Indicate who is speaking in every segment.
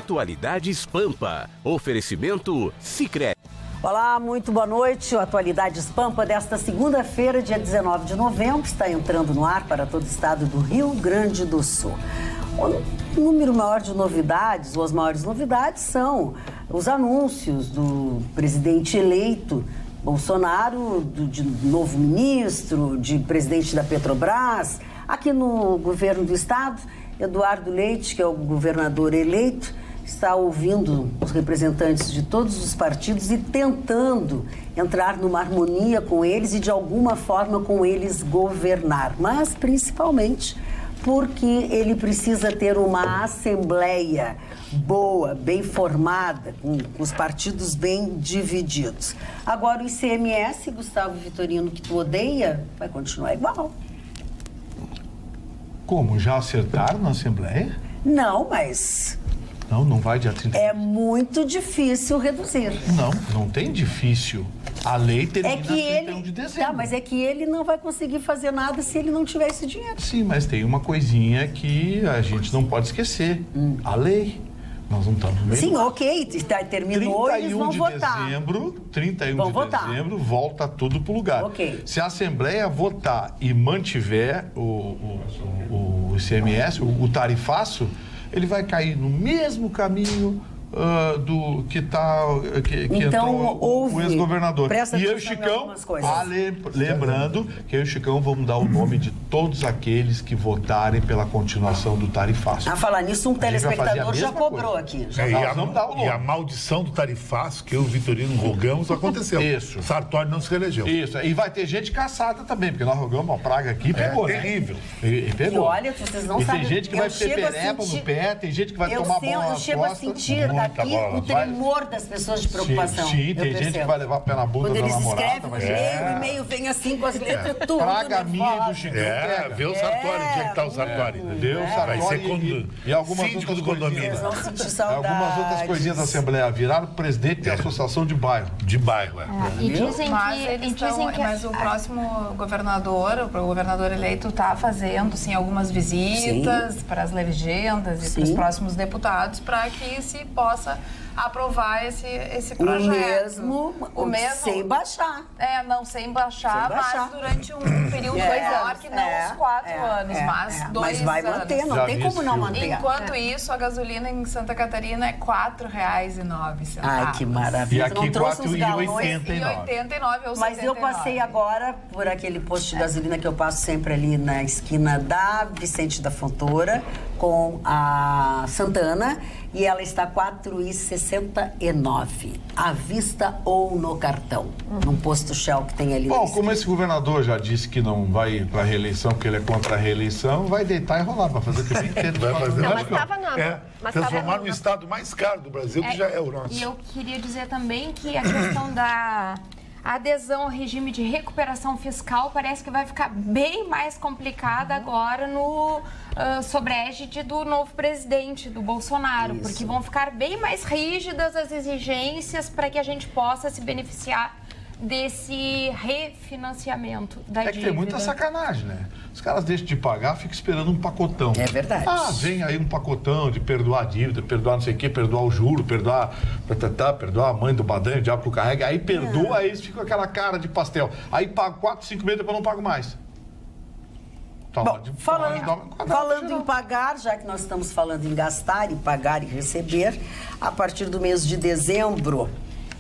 Speaker 1: Atualidades Pampa. Oferecimento Sicredi.
Speaker 2: Olá, muito boa noite. O Atualidades Pampa desta segunda-feira, dia 19 de novembro, está entrando no ar para todo o estado do Rio Grande do Sul. O número maior de novidades, ou as maiores novidades, são os anúncios do presidente eleito Bolsonaro, de novo ministro, de presidente da Petrobras. Aqui no governo do estado, Eduardo Leite, que é o governador eleito, está ouvindo os representantes de todos os partidos e tentando entrar numa harmonia com eles e, de alguma forma, com eles governar. Mas, principalmente, porque ele precisa ter uma assembleia boa, bem formada, com os partidos bem divididos. Agora, o ICMS, Gustavo Vitorino, que tu odeia, vai continuar igual.
Speaker 3: Como? Já acertaram na Assembleia?
Speaker 2: Não, mas...
Speaker 3: Não vai dia 30.
Speaker 2: É muito difícil reduzir.
Speaker 3: Não tem difícil. A lei termina 31 de dezembro.
Speaker 2: Tá, mas é que ele não vai conseguir fazer nada se ele não tiver esse dinheiro.
Speaker 3: Sim, mas tem uma coisinha que a gente não pode esquecer. A lei. Nós não estamos no meio.
Speaker 2: Sim, ok. Terminou e eles vão votar.
Speaker 3: 31 de dezembro, volta tudo para o lugar.
Speaker 2: Ok.
Speaker 3: Se a Assembleia votar e mantiver o ICMS, o tarifaço, ele vai cair no mesmo caminho do que
Speaker 2: então,
Speaker 3: entrou o ex-governador.
Speaker 2: E
Speaker 3: eu e o Chicão, lembrando que eu e o Chicão vamos dar o nome de todos aqueles que votarem pela continuação do tarifaço.
Speaker 2: A falar nisso, um telespectador já cobrou aqui.
Speaker 4: E a maldição do tarifaço que eu e o Vitorino rogamos aconteceu.
Speaker 3: Isso.
Speaker 4: Sartori não se reelegeu.
Speaker 3: Isso. E vai ter gente caçada também, porque nós rogamos uma praga aqui e pegou.
Speaker 4: Terrível.
Speaker 3: E pegou.
Speaker 2: E olha, vocês não sabem.
Speaker 3: Tem gente que vai ter pereba no pé, tem gente que vai tomar bola nas costas.
Speaker 2: Eu chego a sentir aqui o tremor das pessoas de preocupação.
Speaker 3: Sim, tem gente que vai levar pé na bunda da namorada.
Speaker 2: Quando eles escrevem o e-mail, vem assim com as letras tudo.
Speaker 3: Praga minha e do Chicão.
Speaker 4: Vê o Sartori, onde é que tá o Sartori?
Speaker 3: Entendeu?
Speaker 4: Vai ser
Speaker 3: e algumas
Speaker 4: síndico
Speaker 3: outras
Speaker 4: do condomínio.
Speaker 2: Vão sentir saudades.
Speaker 3: Algumas outras coisinhas da Assembleia viraram presidente da associação de bairro.
Speaker 4: De bairro,
Speaker 5: E dizem que... Mas o próximo governador, o governador eleito, está fazendo, sim, algumas visitas para as legendas e para os próximos deputados, para que se possa aprovar esse projeto.
Speaker 2: O mesmo, sem baixar.
Speaker 5: Sem baixar, mas durante um período maior que não os 4 anos, mas 2
Speaker 2: mas vai
Speaker 5: anos.
Speaker 2: manter, não tem como não manter.
Speaker 5: Enquanto isso, a gasolina em Santa Catarina é R$ 4,09.
Speaker 2: Ai, que maravilha.
Speaker 3: E aqui R$
Speaker 5: 4,89.
Speaker 2: Mas eu passei agora por aquele posto de gasolina que eu passo sempre ali na esquina da Vicente da Fontoura com a Santana, e ela está R$ 4,69 à vista ou no cartão, num posto Shell que tem ali.
Speaker 3: Bom, como esse governador já disse que não vai para a reeleição, porque ele é contra a reeleição, vai deitar e rolar para fazer o que bem entende.
Speaker 4: Transformar no estado mais caro do Brasil, que já é o nosso.
Speaker 6: E eu queria dizer também que a questão da adesão ao regime de recuperação fiscal parece que vai ficar bem mais complicada agora no sob a égide do novo presidente, do Bolsonaro, porque vão ficar bem mais rígidas as exigências para que a gente possa se beneficiar desse refinanciamento da dívida.
Speaker 3: É que tem muita sacanagem, né? Os caras deixam de pagar, ficam esperando um pacotão.
Speaker 2: É verdade.
Speaker 3: Vem aí um pacotão de perdoar a dívida, perdoar não sei o quê, perdoar o juro, perdoar a mãe do badanho, o diabo que o carrega. Aí perdoa, aí eles ficam com aquela cara de pastel. Aí pago 4, 5 meses, depois não pago mais.
Speaker 2: Bom, falando em pagar, já que nós estamos falando em gastar e pagar e receber, a partir do mês de dezembro,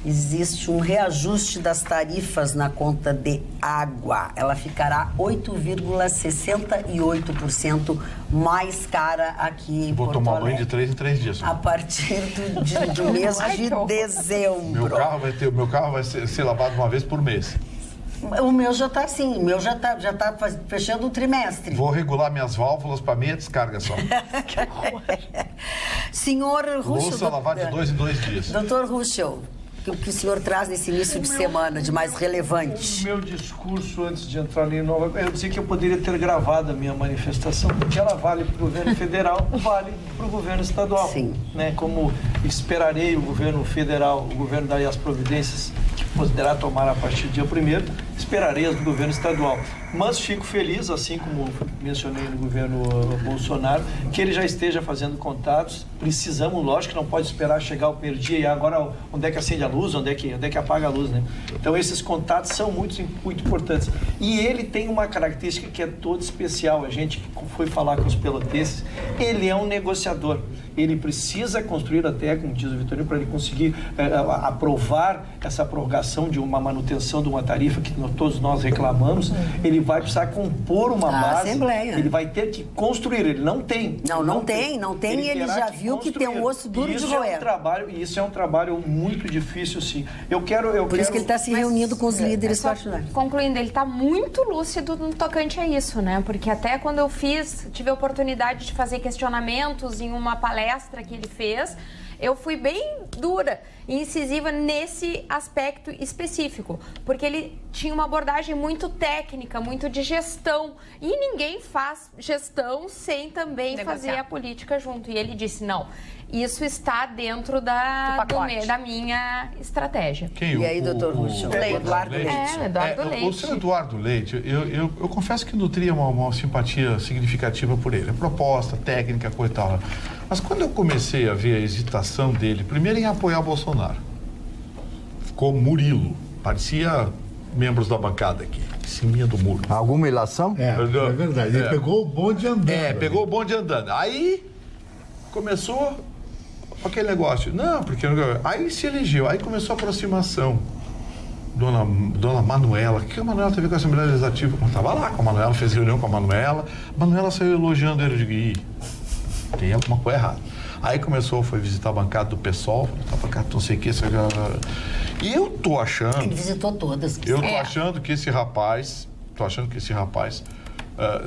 Speaker 2: existe um reajuste das tarifas na conta de água. Ela ficará 8,68% mais cara aqui em Porto Alegre.
Speaker 3: Vou tomar banho de 3 em 3 dias.
Speaker 2: A partir do mês de dezembro.
Speaker 3: Meu carro vai ser lavado uma vez por mês.
Speaker 2: O meu já está assim, o meu já tá fechando o trimestre.
Speaker 3: Vou regular minhas válvulas para meia descarga só.
Speaker 2: Senhor Ruschel...
Speaker 3: Louça lavar de 2 em 2 dias.
Speaker 2: Doutor Ruschel, o que o senhor traz nesse início de semana de mais relevante?
Speaker 7: O meu discurso, antes de entrar ali nova, eu dizia que eu poderia ter gravado a minha manifestação, porque ela vale para o governo federal, vale para o governo estadual.
Speaker 2: Sim.
Speaker 7: Né? Como esperarei o governo federal, o governo daí as providências que poderá tomar a partir do dia 1º, esperarei as do governo estadual. Mas fico feliz, assim como mencionei no governo Bolsonaro, que ele já esteja fazendo contatos. Precisamos, lógico, que não pode esperar chegar o primeiro dia e agora onde é que acende a luz, onde é que apaga a luz, né? Então esses contatos são muito importantes. E ele tem uma característica que é toda especial. A gente foi falar com os pelotenses, ele é um negociador. Ele precisa construir até, como diz o Vitorino, para ele conseguir aprovar essa prorrogação de uma manutenção de uma tarifa que todos nós reclamamos. Ele vai precisar compor uma base.
Speaker 2: Assembleia.
Speaker 7: Ele vai ter que construir. Ele não tem.
Speaker 2: Não tem. E ele já viu que tem um osso duro de roer.
Speaker 7: Isso é um trabalho muito difícil, sim.
Speaker 2: Por isso que ele está se reunindo com os líderes partidários.
Speaker 6: Concluindo, ele está muito lúcido no tocante a isso, né? Porque até quando eu tive a oportunidade de fazer questionamentos em uma palestra que ele fez, eu fui bem dura e incisiva nesse aspecto específico, porque ele tinha uma abordagem muito técnica, muito de gestão, e ninguém faz gestão sem também fazer a política junto. E ele disse, não, isso está dentro da minha estratégia.
Speaker 2: E aí, doutor Russo? Eduardo Leite.
Speaker 3: Eduardo Leite. O senhor Eduardo Leite, eu confesso que nutria uma simpatia significativa por ele. A proposta, técnica, coisa e tal. Mas quando eu comecei a ver a hesitação dele, primeiro em apoiar Bolsonaro, ficou Murilo, parecia membros da bancada aqui, em cima do muro.
Speaker 8: Alguma ilação?
Speaker 4: É verdade. Ele pegou o bonde andando.
Speaker 3: Pegou o bonde andando. Aí começou aquele negócio. Não, porque... Aí se elegeu, aí começou a aproximação. Dona Manuela, o que a Manuela teve com a Assembleia Legislativa? Eu estava lá com a Manuela, fez reunião com a Manuela. A Manuela saiu elogiando ele, de tem alguma coisa errada. Aí foi visitar a bancada do PSOL, a bancada não sei o que. E eu tô achando...
Speaker 2: Ele visitou todas.
Speaker 3: Eu tô achando que esse rapaz,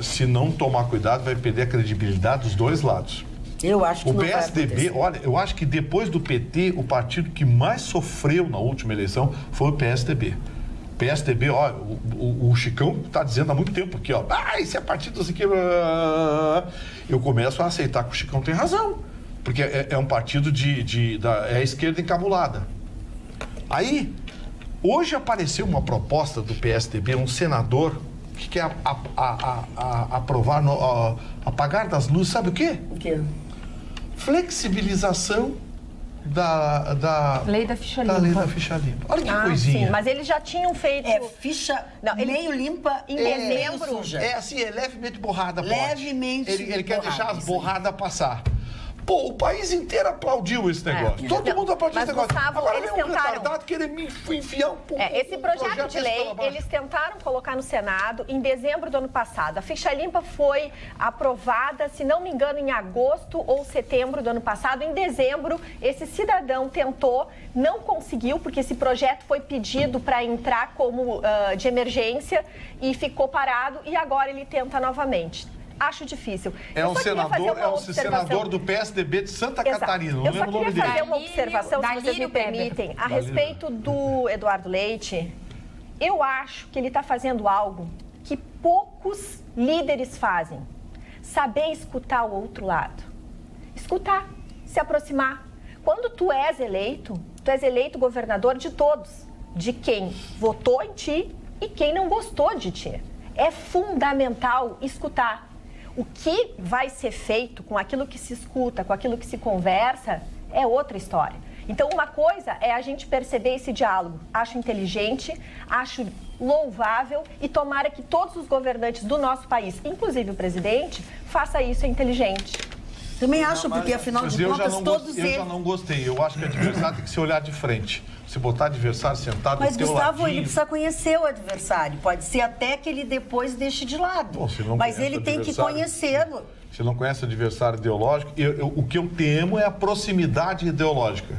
Speaker 3: se não tomar cuidado, vai perder a credibilidade dos dois lados.
Speaker 2: Eu acho que
Speaker 3: o PSDB, olha, eu acho que depois do PT, o partido que mais sofreu na última eleição foi o PSDB. PSDB, ó, o Chicão está dizendo há muito tempo aqui, ó, esse é partido assim que... Eu começo a aceitar que o Chicão tem razão, porque é um partido é a esquerda encabulada. Aí, hoje apareceu uma proposta do PSDB, um senador que quer aprovar, apagar das luzes, sabe o quê?
Speaker 2: O quê?
Speaker 3: Flexibilização da
Speaker 6: lei da ficha limpa.
Speaker 3: Da lei da ficha limpa. Olha que coisinha.
Speaker 9: Sim, mas eles já tinham feito...
Speaker 2: ficha meio limpa
Speaker 9: em dezembro.
Speaker 3: É levemente borrada.
Speaker 2: Levemente.
Speaker 3: Ele quer deixar as borradas passar. Pô, o país inteiro aplaudiu esse negócio. Todo mundo aplaudiu esse negócio.
Speaker 9: Gustavo,
Speaker 3: agora
Speaker 9: eles
Speaker 3: vem um
Speaker 9: tentaram...
Speaker 3: retardado querer me enfiar um pouco.
Speaker 9: Esse projeto de lei, eles tentaram colocar no Senado em dezembro do ano passado. A ficha limpa foi aprovada, se não me engano, em agosto ou setembro do ano passado. Em dezembro, esse cidadão tentou, não conseguiu, porque esse projeto foi pedido para entrar como de emergência e ficou parado, e agora ele tenta novamente. Acho difícil.
Speaker 3: É um senador do PSDB de Santa Catarina, não lembro o nome dele.
Speaker 9: Eu só queria fazer uma observação, se vocês me permitem, a respeito do Eduardo Leite. Eu acho que ele está fazendo algo que poucos líderes fazem. Saber escutar o outro lado. Escutar, se aproximar. Quando tu és eleito governador de todos. De quem votou em ti e quem não gostou de ti. É fundamental escutar. O que vai ser feito com aquilo que se escuta, com aquilo que se conversa, é outra história. Então, uma coisa é a gente perceber esse diálogo. Acho inteligente, acho louvável e tomara que todos os governantes do nosso país, inclusive o presidente, faça isso, é inteligente.
Speaker 2: Também acho, porque afinal de contas todos eles...
Speaker 3: Eu já não gostei. Eu acho que o adversário tem que se olhar de frente. Se botar adversário sentado
Speaker 2: Mas,
Speaker 3: no teu
Speaker 2: Gustavo,
Speaker 3: ladinho...
Speaker 2: ele precisa conhecer o adversário. Pode ser até que ele depois deixe de lado.
Speaker 3: Bom,
Speaker 2: mas ele tem que conhecê-lo.
Speaker 3: Se não conhece o adversário ideológico, o que eu temo é a proximidade ideológica.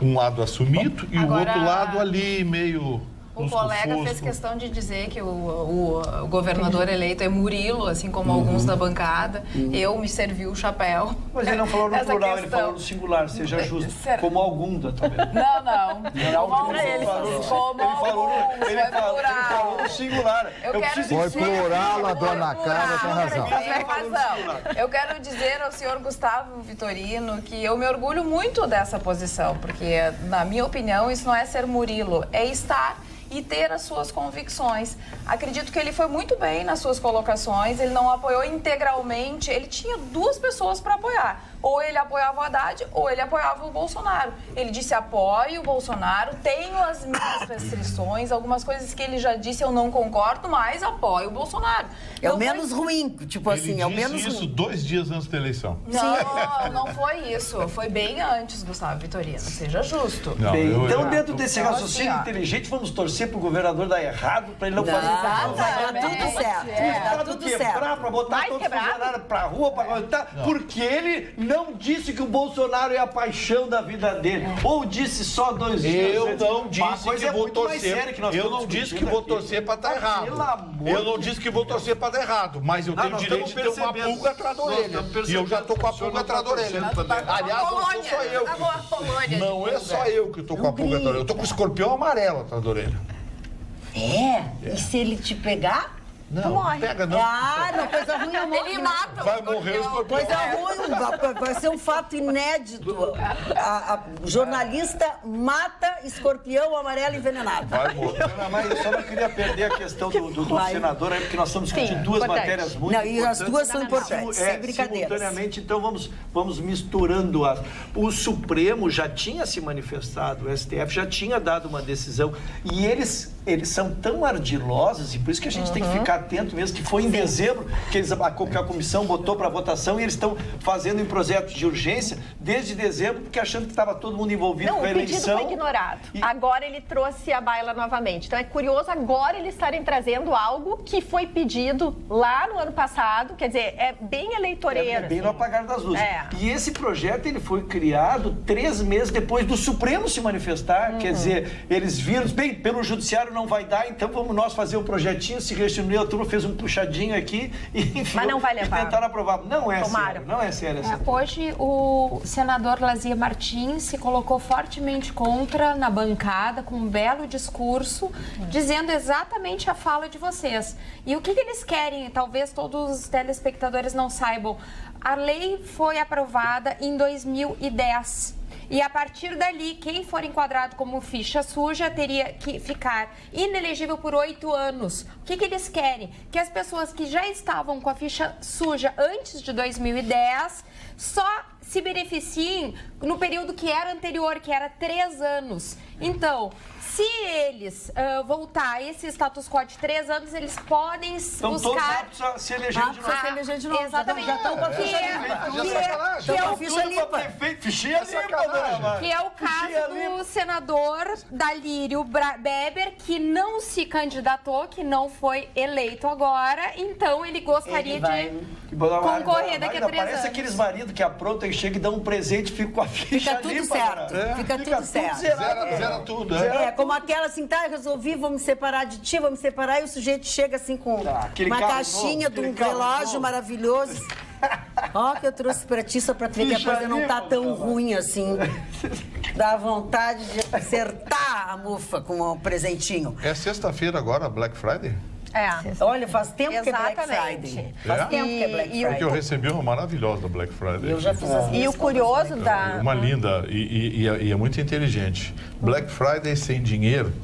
Speaker 3: Um lado assumido e o outro lado ali meio...
Speaker 5: O colega fez questão de dizer que o governador eleito é Murilo, assim como alguns da bancada. Eu me servi o chapéu.
Speaker 7: Mas ele não falou no plural, ele falou no singular, seja justo. Como algum também.
Speaker 5: Não.
Speaker 7: Ele falou no singular.
Speaker 8: Foi plural, a dona Carla tem razão.
Speaker 5: Eu quero dizer ao senhor Gustavo Vitorino que eu me orgulho muito dessa posição, porque, na minha opinião, isso não é ser Murilo, é estar e ter as suas convicções. Acredito que ele foi muito bem nas suas colocações, ele não apoiou integralmente, ele tinha duas pessoas para apoiar. Ou ele apoiava o Haddad, ou ele apoiava o Bolsonaro. Ele disse, apoio o Bolsonaro, tenho as minhas restrições, algumas coisas que ele já disse eu não concordo, mas apoio o Bolsonaro.
Speaker 2: É o menos ruim, tipo assim, é o menos ruim.
Speaker 3: Ele disse isso 2 dias antes da eleição.
Speaker 5: Não foi isso. Foi bem antes, Gustavo Vitorino. Seja justo.
Speaker 7: Então, dentro desse raciocínio inteligente, vamos torcer pro governador dar errado, para ele não fazer nada.
Speaker 2: Vai dar tudo certo. Vai dar tudo certo.
Speaker 7: Para botar todos os funcionários pra rua, para aguentar, porque ele não disse que o Bolsonaro é a paixão da vida dele. Ou disse só 2 dias.
Speaker 3: Eu não disse que vou torcer.
Speaker 7: Eu não disse que vou torcer para estar errado.
Speaker 3: Eu não disse que vou torcer para dar errado, mas eu tenho direito de ter uma pulga atrás da orelha. E eu já tô com a pulga atrás da orelha. Aliás, não sou só eu. Não é só eu que tô com a pulga atrás da orelha. Eu tô com o escorpião amarelo atrás da orelha.
Speaker 2: E se ele te pegar?
Speaker 3: Não pega não.
Speaker 2: Não, coisa ruim é morrer.
Speaker 5: Ele mata.
Speaker 3: Vai morrer o escorpião.
Speaker 2: Coisa ruim, vai ser um fato inédito. A jornalista mata escorpião amarelo envenenado.
Speaker 3: Vai morrer.
Speaker 7: Mas eu só não queria perder a questão do senador aí, porque nós estamos discutindo duas matérias muito importantes.
Speaker 2: E as duas são importantes, sem brincadeiras.
Speaker 7: Simultaneamente, então vamos misturando as. O Supremo já tinha se manifestado, o STF já tinha dado uma decisão, e eles são tão ardilosos, e por isso que a gente tem que ficar atento mesmo, que foi em dezembro que a comissão botou para votação e eles estão fazendo em projeto de urgência desde dezembro, porque achando que estava todo mundo envolvido com a eleição.
Speaker 9: O pedido foi ignorado. Agora ele trouxe à baila novamente. Então é curioso agora eles estarem trazendo algo que foi pedido lá no ano passado, quer dizer, é bem eleitoreiro.
Speaker 7: É bem no apagar das luzes. E esse projeto ele foi criado 3 meses depois do Supremo se manifestar, quer dizer, eles viram, bem, pelo judiciário não vai dar, então vamos nós fazer um projetinho, se reuniu, a turma fez um puxadinho aqui e enfim,
Speaker 9: mas não vai levar.
Speaker 7: E tentaram aprovar. Não é sério, não é sério.
Speaker 6: Hoje o senador Lazia Martins se colocou fortemente contra na bancada, com um belo discurso, dizendo exatamente a fala de vocês. E o que eles querem, talvez todos os telespectadores não saibam, a lei foi aprovada em 2010. E a partir dali, quem for enquadrado como ficha suja teria que ficar inelegível por 8 anos. O que eles querem? Que as pessoas que já estavam com a ficha suja antes de 2010 só se beneficiem no período que era anterior, que era 3 anos. Então, se eles voltar a esse status quo de 3 anos, eles podem buscar...
Speaker 7: Então todos aptos a se eleger de novo.
Speaker 2: Se eleger de novo.
Speaker 6: Exatamente.
Speaker 2: Já estão com a ficha limpa.
Speaker 6: Que é o ficha limpa.
Speaker 7: Fichinha limpa,
Speaker 6: que é o caso do senador Dalírio Beber, que não se candidatou, que não foi eleito agora, então ele gostaria de concorrer daqui a 3 anos.
Speaker 7: Parece aqueles maridos que aprontam e chegam e dão um presente e ficam com a ficha limpa.
Speaker 2: Fica tudo certo.
Speaker 3: Zera tudo.
Speaker 2: Como aquela assim, resolvi, vou me separar de ti, vou me separar, e o sujeito chega assim com uma caixinha de um relógio maravilhoso. Ó, que eu trouxe pra ti, só pra tu ver que a coisa não tá tão ruim assim. Dá vontade de acertar a mufa com um presentinho.
Speaker 3: É sexta-feira agora, Black Friday?
Speaker 2: Olha, faz tempo que é Black Friday. Faz tempo que é Black Friday.
Speaker 3: Porque eu recebi uma maravilhosa da Black Friday.
Speaker 2: Eu já fiz as
Speaker 9: E o curioso da...
Speaker 3: Uma linda e é muito inteligente. Black Friday sem dinheiro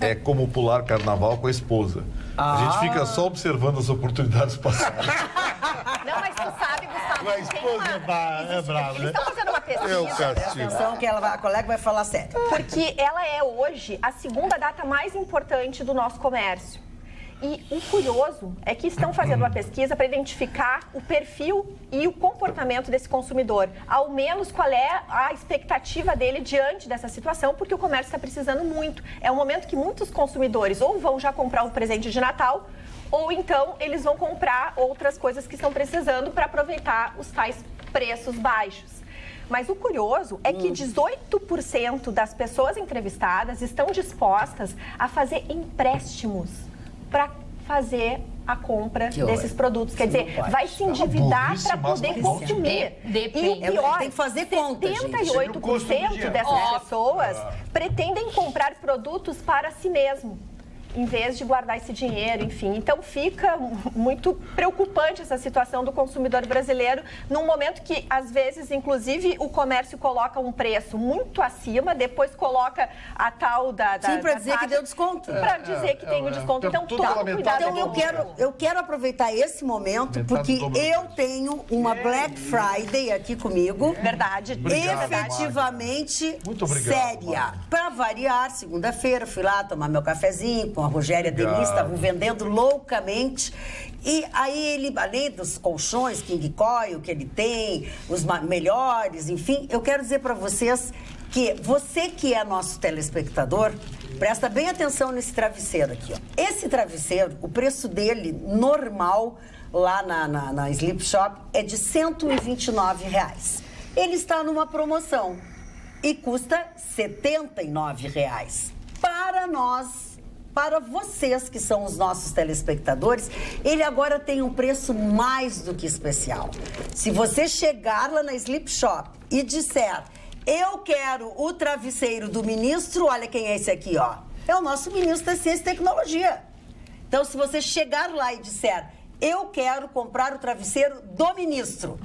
Speaker 3: é como pular carnaval com a esposa. A gente fica só observando as oportunidades passadas.
Speaker 9: Não, mas tu sabe, Gustavo,
Speaker 4: A esposa é brava, né?
Speaker 9: eles estão fazendo uma pesquisa.
Speaker 2: Atenção que a colega vai falar sério.
Speaker 9: Porque ela é hoje a segunda data mais importante do nosso comércio. E o curioso é que estão fazendo uma pesquisa para identificar o perfil e o comportamento desse consumidor. Ao menos qual é a expectativa dele diante dessa situação, porque o comércio está precisando muito. É um momento que muitos consumidores ou vão já comprar um presente de Natal, ou então eles vão comprar outras coisas que estão precisando para aproveitar os tais preços baixos. Mas o curioso é que 18% das pessoas entrevistadas estão dispostas a fazer empréstimos para fazer a compra desses produtos. Quer dizer, vai se endividar para poder consumir. E pior,
Speaker 2: tem que fazer conta,
Speaker 9: 78% dessas pessoas pretendem comprar produtos para si mesmo. em vez de guardar esse dinheiro, enfim. Então fica muito preocupante essa situação do consumidor brasileiro, num momento que, às vezes, inclusive, o comércio coloca um preço muito acima, depois coloca a tal da
Speaker 2: Sim, para dizer que deu desconto.
Speaker 9: Para dizer que tem o desconto. Então, todo cuidado.
Speaker 2: Então, eu quero aproveitar esse momento, porque eu tenho uma Black Friday aqui comigo.
Speaker 9: Verdade.
Speaker 2: Efetivamente séria. Para variar, segunda-feira, fui lá tomar meu cafezinho com a Rogéria Denise, estavam vendendo loucamente. E aí ele, além dos colchões King Coil que ele tem, os melhores, enfim, eu quero dizer para vocês que você que é nosso telespectador, presta bem atenção nesse travesseiro aqui, ó. Esse travesseiro, o preço dele normal lá na Sleep Shop é de R$ 129. Ele está numa promoção e custa R$ 79. Para nós, para vocês que são os nossos telespectadores, ele agora tem um preço mais do que especial. Se você chegar lá na Sleep Shop e disser, eu quero o travesseiro do ministro, olha quem é esse aqui, ó. É o nosso ministro da Ciência e Tecnologia. Então, se você chegar lá e disser, eu quero comprar o travesseiro do ministro,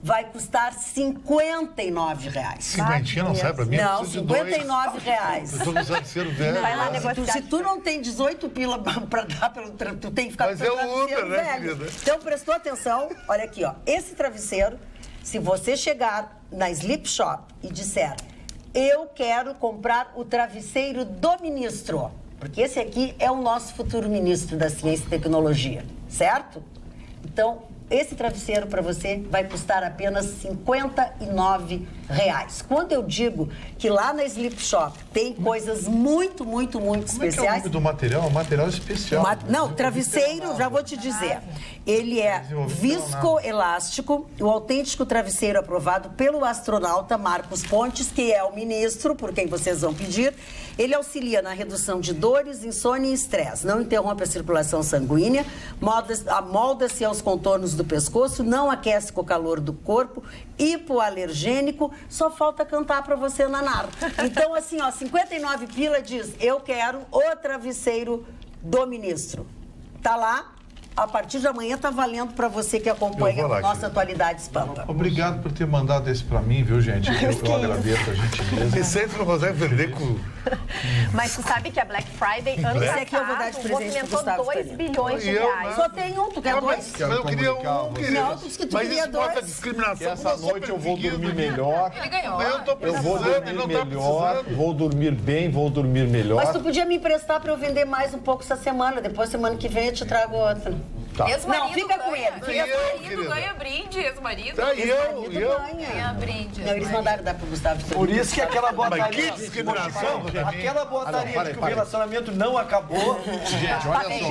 Speaker 2: vai custar R$ 59.
Speaker 4: Cinquentinha não sai pra mim?
Speaker 2: Não, R$ 59.
Speaker 4: Eu tô com o travesseiro velho.
Speaker 9: Vai lá negociar.
Speaker 2: Se tu não tem 18 pila pra dar pelo tu tem que ficar
Speaker 4: Mas
Speaker 2: com o
Speaker 4: é o
Speaker 2: travesseiro
Speaker 4: Uber, né,
Speaker 2: velho.
Speaker 4: querida?
Speaker 2: Então, prestou atenção? Olha aqui, ó. Esse travesseiro, se você chegar na Sleep Shop e disser, eu quero comprar o travesseiro do ministro, porque esse aqui é o nosso futuro ministro da Ciência e Tecnologia, certo? Então, esse travesseiro para você vai custar apenas R$ 59. Quando eu digo que lá na Sleep Shop tem coisas muito, muito, muito especiais...
Speaker 3: Como é que é o nome do material? É um material especial.
Speaker 2: Não, travesseiro, já vou te dizer. Ele é viscoelástico, o autêntico travesseiro aprovado pelo astronauta Marcos Pontes, que é o ministro, por quem vocês vão pedir. Ele auxilia na redução de dores, insônia e estresse. Não interrompe a circulação sanguínea, molda-se aos contornos do pescoço, não aquece com o calor do corpo, hipoalergênico, só falta cantar pra você, Nanar. Então, assim, ó, 59 pila diz, eu quero o travesseiro do ministro. Tá lá. A partir de amanhã tá valendo para você que acompanha a nossa Atualidade Espampa.
Speaker 3: Obrigado por ter mandado esse para mim, viu, gente? Eu agradeço a gentileza.
Speaker 4: E sempre não consegue vender com...
Speaker 9: Mas tu sabe que a Black Friday, ano passado, movimentou 2 bilhões de reais.
Speaker 2: Só tem um, tu quer dois?
Speaker 4: Mas eu queria um, querido.
Speaker 2: Não, tu disse que tu
Speaker 4: mas
Speaker 2: queria
Speaker 4: isso mostra
Speaker 2: dois.
Speaker 4: discriminação.
Speaker 8: Essa noite eu vou dormir melhor.
Speaker 5: Ele ganhou.
Speaker 8: Eu vou dormir melhor, vou dormir bem, vou dormir melhor.
Speaker 2: Mas tu podia me emprestar para eu vender mais um pouco essa semana. Depois, semana que vem, eu te trago outra.
Speaker 8: Tá.
Speaker 2: Não, fica com ele.
Speaker 5: Ex-marido ganha brinde, ex-marido. Ganha brinde.
Speaker 2: Não, eles mandaram dar pro Gustavo.
Speaker 7: Por isso que aquela botaria...
Speaker 4: Mas que discriminação,
Speaker 7: Aquela botaria de que o relacionamento não acabou...
Speaker 8: Gente, olha só.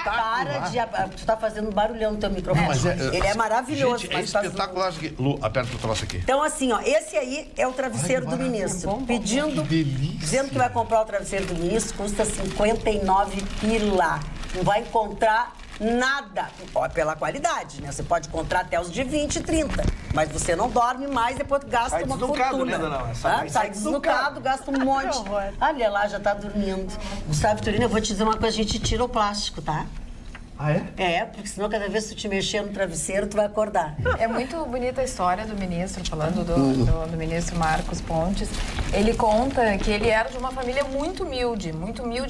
Speaker 2: Para de... Tu tá fazendo barulhão no teu microfone. Ele é maravilhoso.
Speaker 3: Gente, é espetacular. Lu, aperta o troço aqui.
Speaker 2: Então, assim, ó, esse aí é o travesseiro do ministro. Dizendo que vai comprar o travesseiro do ministro, custa 59 pila. Não vai encontrar nada. Pela qualidade, né? Você pode encontrar até os de 20, 30. Mas você não dorme mais, depois gasta uma fortuna. Sai desnucado, gasta um monte. Olha lá, já tá dormindo. Gustavo Vitorino, eu vou te dizer uma coisa, a gente tira o plástico, tá?
Speaker 7: Ah, é?
Speaker 2: É, porque senão cada vez que tu te mexer no travesseiro, tu vai acordar.
Speaker 5: É muito bonita a história do ministro, falando do ministro Marcos Pontes. Ele conta que ele era de uma família muito humilde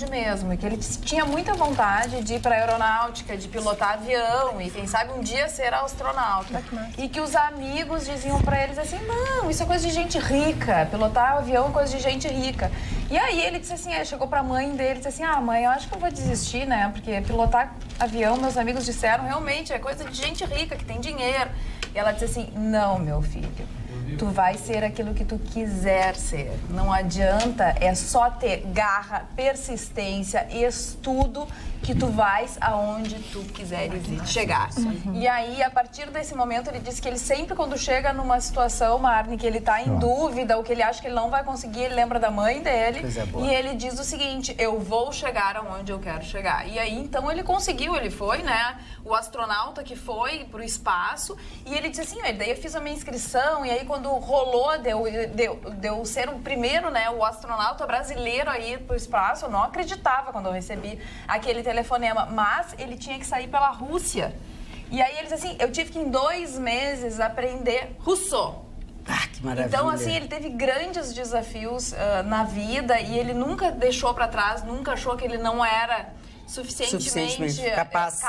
Speaker 5: mesmo, e que ele tinha muita vontade de ir para a aeronáutica, de pilotar avião e, quem sabe, um dia ser astronauta. E que os amigos diziam para eles assim, não, isso é coisa de gente rica, pilotar avião é coisa de gente rica. E aí ele disse assim, chegou para a mãe dele e disse assim, mãe, eu acho que eu vou desistir, né, porque pilotar avião, meus amigos disseram, realmente é coisa de gente rica, que tem dinheiro. E ela disse assim, não, meu filho, tu vai ser aquilo que tu quiser ser. Não adianta, é só ter garra, persistência, estudo, que tu vais aonde tu quiseres chegar. E aí, a partir desse momento, ele disse que ele sempre, quando chega numa situação, Marne, que ele tá em dúvida, ou que ele acha que ele não vai conseguir, ele lembra da mãe dele, e ele diz o seguinte, eu vou chegar aonde eu quero chegar. E aí, então, ele conseguiu, ele foi, né, o astronauta que foi pro espaço, e ele disse assim, daí eu fiz a minha inscrição, e aí quando rolou, deu ser o primeiro, né, o astronauta brasileiro a ir pro espaço, eu não acreditava quando eu recebi aquele telefonema, mas ele tinha que sair pela Rússia. E aí ele disse assim, eu tive que em 2 meses aprender russo.
Speaker 2: Que maravilha.
Speaker 5: Então, assim, ele teve grandes desafios na vida e ele nunca deixou para trás, nunca achou que ele não era suficientemente capaz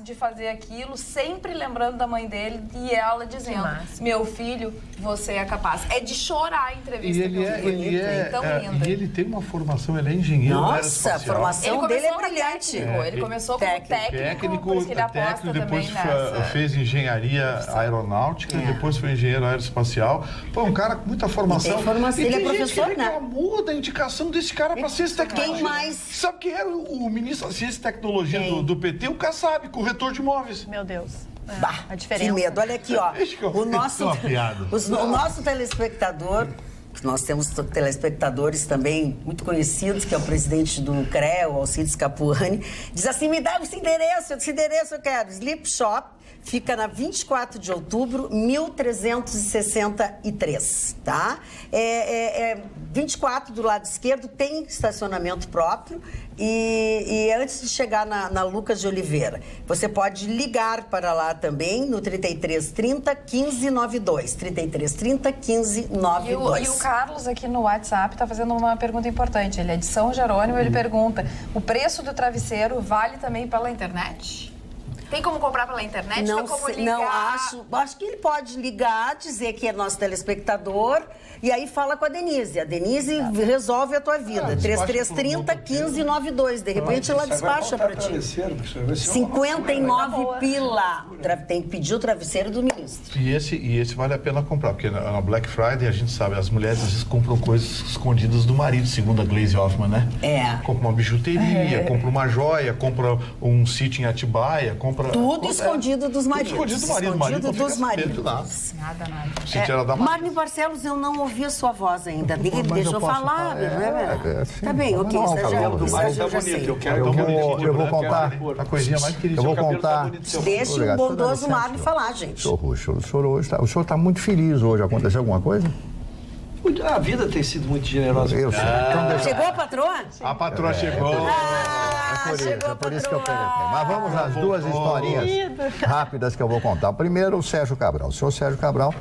Speaker 5: de fazer aquilo, sempre lembrando da mãe dele e ela dizendo, meu filho, você é capaz. É de chorar a entrevista.
Speaker 3: E ele tem uma formação, ele é engenheiro.
Speaker 2: Nossa, a formação dele é brilhante.
Speaker 5: Ele começou como técnico, por isso que ele aposta
Speaker 3: depois
Speaker 5: também nessa.
Speaker 3: fez engenharia aeronáutica, depois foi engenheiro aeroespacial. Pô, um cara com muita formação.
Speaker 2: Ele é professor, né?
Speaker 3: Reclamou da indicação desse cara para ciência e tecnologia.
Speaker 2: Quem mais?
Speaker 3: Sabe quem era o ministro da Ciência e Tecnologia do PT? O Kassab, corretor de imóveis.
Speaker 9: Meu Deus.
Speaker 2: A diferença. Que medo. Olha aqui, ó. O nosso telespectador, nós temos telespectadores também muito conhecidos, que é o presidente do CREA, o Alcides Capuani, diz assim, me dá esse endereço eu quero. Sleep Shop. Fica na 24 de outubro, 1363, tá? 24 do lado esquerdo tem estacionamento próprio e antes de chegar na Lucas de Oliveira, você pode ligar para lá também no 3330 1592, 3330 1592.
Speaker 5: E o Carlos aqui no WhatsApp está fazendo uma pergunta importante, ele é de São Jerônimo, ele pergunta, o preço do travesseiro vale também pela internet? Tem como comprar pela internet?
Speaker 2: Não,
Speaker 5: tem como ligar?
Speaker 2: Não, acho que ele pode ligar, dizer que é nosso telespectador e aí fala com a Denise. A Denise resolve a tua vida. 3330 1592. De repente ela despacha para ti. 59 pila. Tem que pedir o travesseiro do ministro.
Speaker 3: E esse vale a pena comprar, porque na Black Friday a gente sabe, as mulheres às vezes compram coisas escondidas do marido, segundo a Glaze Hoffman, né? Compra uma bijuteria, compra uma joia, compra um sítio em Atibaia, compra...
Speaker 2: Tudo escondido dos maridos.
Speaker 3: Tudo escondido do marido.
Speaker 2: Escondido dos maridos.
Speaker 5: Nada.
Speaker 2: Marne Barcelos, eu não ouvi a sua voz ainda. Ele deixou falar. Tá bem, ok. Eu já sei.
Speaker 8: Eu vou contar.
Speaker 3: A coisinha mais querida.
Speaker 8: Eu vou contar.
Speaker 2: Deixa o bondoso Marne falar, gente.
Speaker 8: O senhor está muito feliz hoje. Aconteceu alguma coisa?
Speaker 7: A vida tem sido muito generosa.
Speaker 2: Chegou a patroa?
Speaker 3: A patroa chegou.
Speaker 8: É por isso que eu perguntei. Mas vamos às duas historinhas rápidas que eu vou contar. Primeiro, o Sérgio Cabral. O senhor Sérgio Cabral,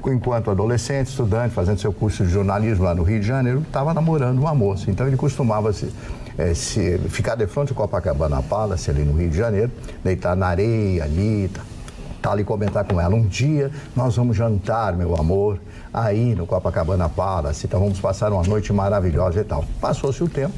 Speaker 8: enquanto adolescente, estudante, fazendo seu curso de jornalismo lá no Rio de Janeiro, estava namorando uma moça. Então, ele costumava ficar de frente ao Copacabana Palace, ali no Rio de Janeiro, deitar na areia ali, tá ali comentar com ela. Um dia, nós vamos jantar, meu amor, aí no Copacabana Palace, então vamos passar uma noite maravilhosa e tal. Passou-se o tempo.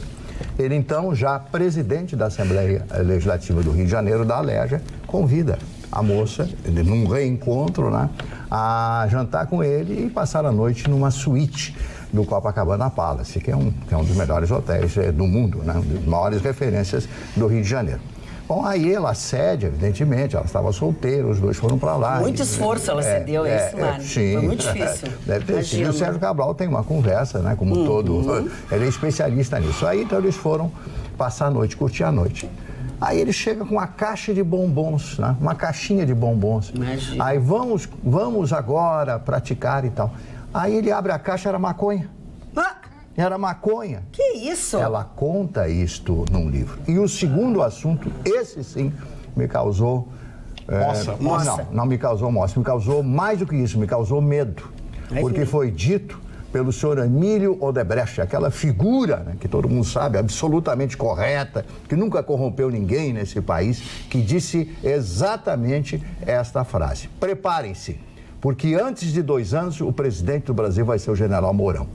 Speaker 8: Ele, então, já presidente da Assembleia Legislativa do Rio de Janeiro, da Alerja, convida a moça, num reencontro, né, a jantar com ele e passar a noite numa suíte do Copacabana Palace, que é um dos melhores hotéis do mundo, né, uma das maiores referências do Rio de Janeiro. Bom, aí ela cede, evidentemente, ela estava solteira, os dois foram para lá.
Speaker 2: Muito esforço ela cedeu, isso, Mário?
Speaker 8: Sim. Foi muito difícil. Deve ter sido. E o Sérgio Cabral tem uma conversa, né, como todo, ele é especialista nisso. Aí, então, eles foram passar a noite, curtir a noite. Aí ele chega com uma caixa de bombons, né, uma caixinha de bombons.
Speaker 2: Imagina.
Speaker 8: Aí, vamos agora praticar e tal. Aí ele abre a caixa, era maconha. Era maconha.
Speaker 2: Que isso?
Speaker 8: Ela conta isto num livro. E o segundo assunto, esse sim, me causou... Não me causou moça, me causou mais do que isso, me causou medo. Porque foi dito pelo senhor Emílio Odebrecht, aquela figura, né, que todo mundo sabe, absolutamente correta, que nunca corrompeu ninguém nesse país, que disse exatamente esta frase. Preparem-se, porque antes de 2 anos o presidente do Brasil vai ser o general Mourão.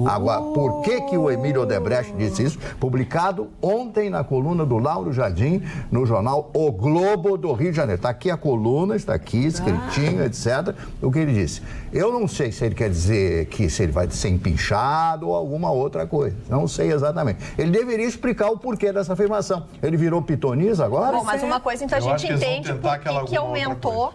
Speaker 8: Agora, por que o Emílio Odebrecht disse isso? Publicado ontem na coluna do Lauro Jardim, no jornal O Globo do Rio de Janeiro. Está aqui a coluna, está aqui, escritinho, etc. O que ele disse. Eu não sei se ele quer dizer que se ele vai ser empinchado ou alguma outra coisa. Não sei exatamente. Ele deveria explicar o porquê dessa afirmação. Ele virou pitonisa agora?
Speaker 9: Bom, mas uma coisa, então, a gente entende por que aumentou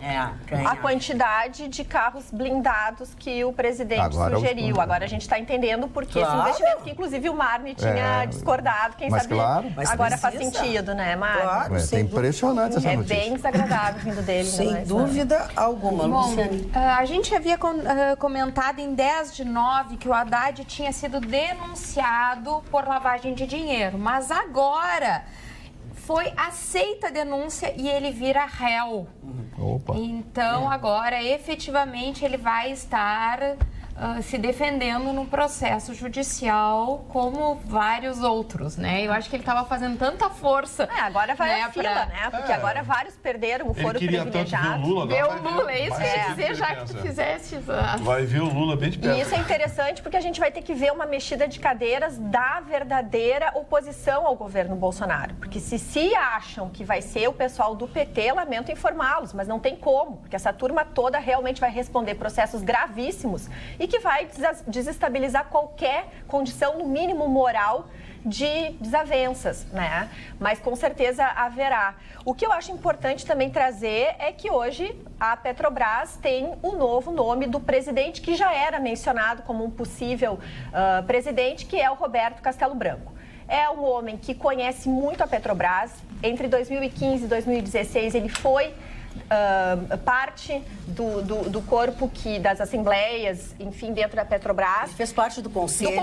Speaker 9: a quantidade de carros blindados que o presidente sugeriu. Agora a gente está entendendo porque esse investimento, que inclusive o Marne tinha discordado, quem sabe agora faz sentido, né, Marne?
Speaker 8: É impressionante essa notícia.
Speaker 9: É bem desagradável vindo dele.
Speaker 2: Sem dúvida alguma, Luciane.
Speaker 6: A gente havia comentado em 10/9 que o Haddad tinha sido denunciado por lavagem de dinheiro, mas agora foi aceita a denúncia e ele vira réu.
Speaker 8: Opa.
Speaker 6: Então, agora, efetivamente, ele vai estar se defendendo no processo judicial como vários outros, né? Eu acho que ele estava fazendo tanta força.
Speaker 9: Agora vai a fila, né? Porque agora vários perderam, foram privilegiados.
Speaker 5: Ver o Lula, é isso que eu ia dizer, já que tu fizeste.
Speaker 3: Vai ver o Lula bem de perto.
Speaker 9: E isso é interessante porque a gente vai ter que ver uma mexida de cadeiras da verdadeira oposição ao governo Bolsonaro. Porque se acham que vai ser o pessoal do PT, lamento informá-los, mas não tem como, porque essa turma toda realmente vai responder processos gravíssimos e que vai desestabilizar qualquer condição, no mínimo moral, de desavenças, né? Mas com certeza haverá. O que eu acho importante também trazer é que hoje a Petrobras tem o novo nome do presidente que já era mencionado como um possível presidente, que é o Roberto Castelo Branco. É um homem que conhece muito a Petrobras. Entre 2015 e 2016 ele foi parte do corpo das assembleias, enfim, dentro da Petrobras.
Speaker 2: Ele fez parte do conselho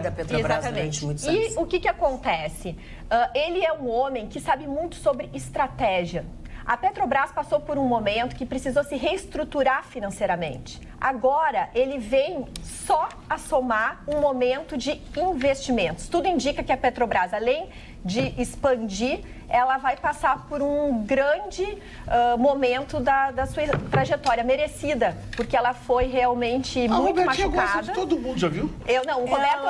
Speaker 2: da Petrobras durante muitos anos.
Speaker 9: E o que acontece? Ele é um homem que sabe muito sobre estratégia. A Petrobras passou por um momento que precisou se reestruturar financeiramente. Agora, ele vem só a somar um momento de investimentos. Tudo indica que a Petrobras, além de expandir, ela vai passar por um grande momento da sua trajetória merecida, porque ela foi realmente muito machucada.
Speaker 3: Todo mundo já viu?
Speaker 9: O Roberto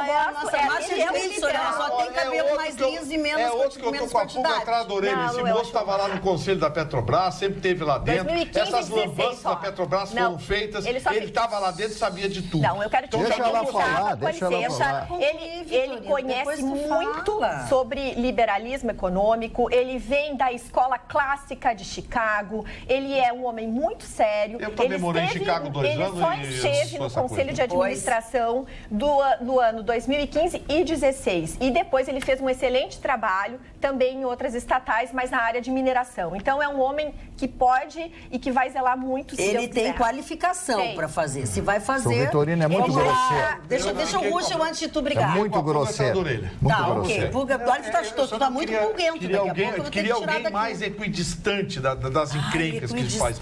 Speaker 2: só tem cabelo mais liso e menos
Speaker 3: É outro que eu tô com a pulga atrás da orelha. Esse moço estava lá no conselho da Petrobras, sempre esteve lá dentro.
Speaker 9: 2015,
Speaker 3: essas lambanças da Petrobras foram feitas, ele estava lá dentro e sabia de tudo.
Speaker 9: Não, eu quero te
Speaker 8: Deixa ela falar.
Speaker 9: Ele conhece muito sobre liberalismo econômico, ele vem da escola clássica de Chicago, ele é um homem muito sério.
Speaker 3: Eu também morei em Chicago 2 anos.
Speaker 9: Ele só esteve no Conselho de Administração do ano 2015 e 2016. E depois ele fez um excelente trabalho também em outras estatais, mas na área de mineração. Então é um homem que pode e que vai zelar muito, se
Speaker 2: ele tem qualificação para fazer. Se vai fazer...
Speaker 8: O Vitorino é muito grosseiro.
Speaker 2: Deixa o Ruschel antes de tu brigar.
Speaker 8: É muito grosseiro.
Speaker 2: Tá, ok. Tu tá muito pulguento.
Speaker 3: Queria alguém mais equidistante das encrencas que ele faz.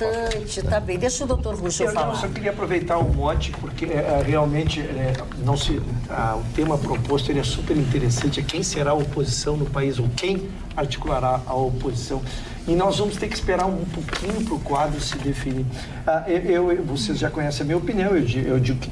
Speaker 2: Tá bem. Deixa o doutor Ruschel falar.
Speaker 7: Eu só queria aproveitar um mote, porque realmente o tema proposto ele é super interessante. É quem será a oposição no país, ou quem articulará a oposição. E nós vamos ter que esperar um pouquinho para o quadro se definir. Vocês já conhecem a minha opinião, eu digo que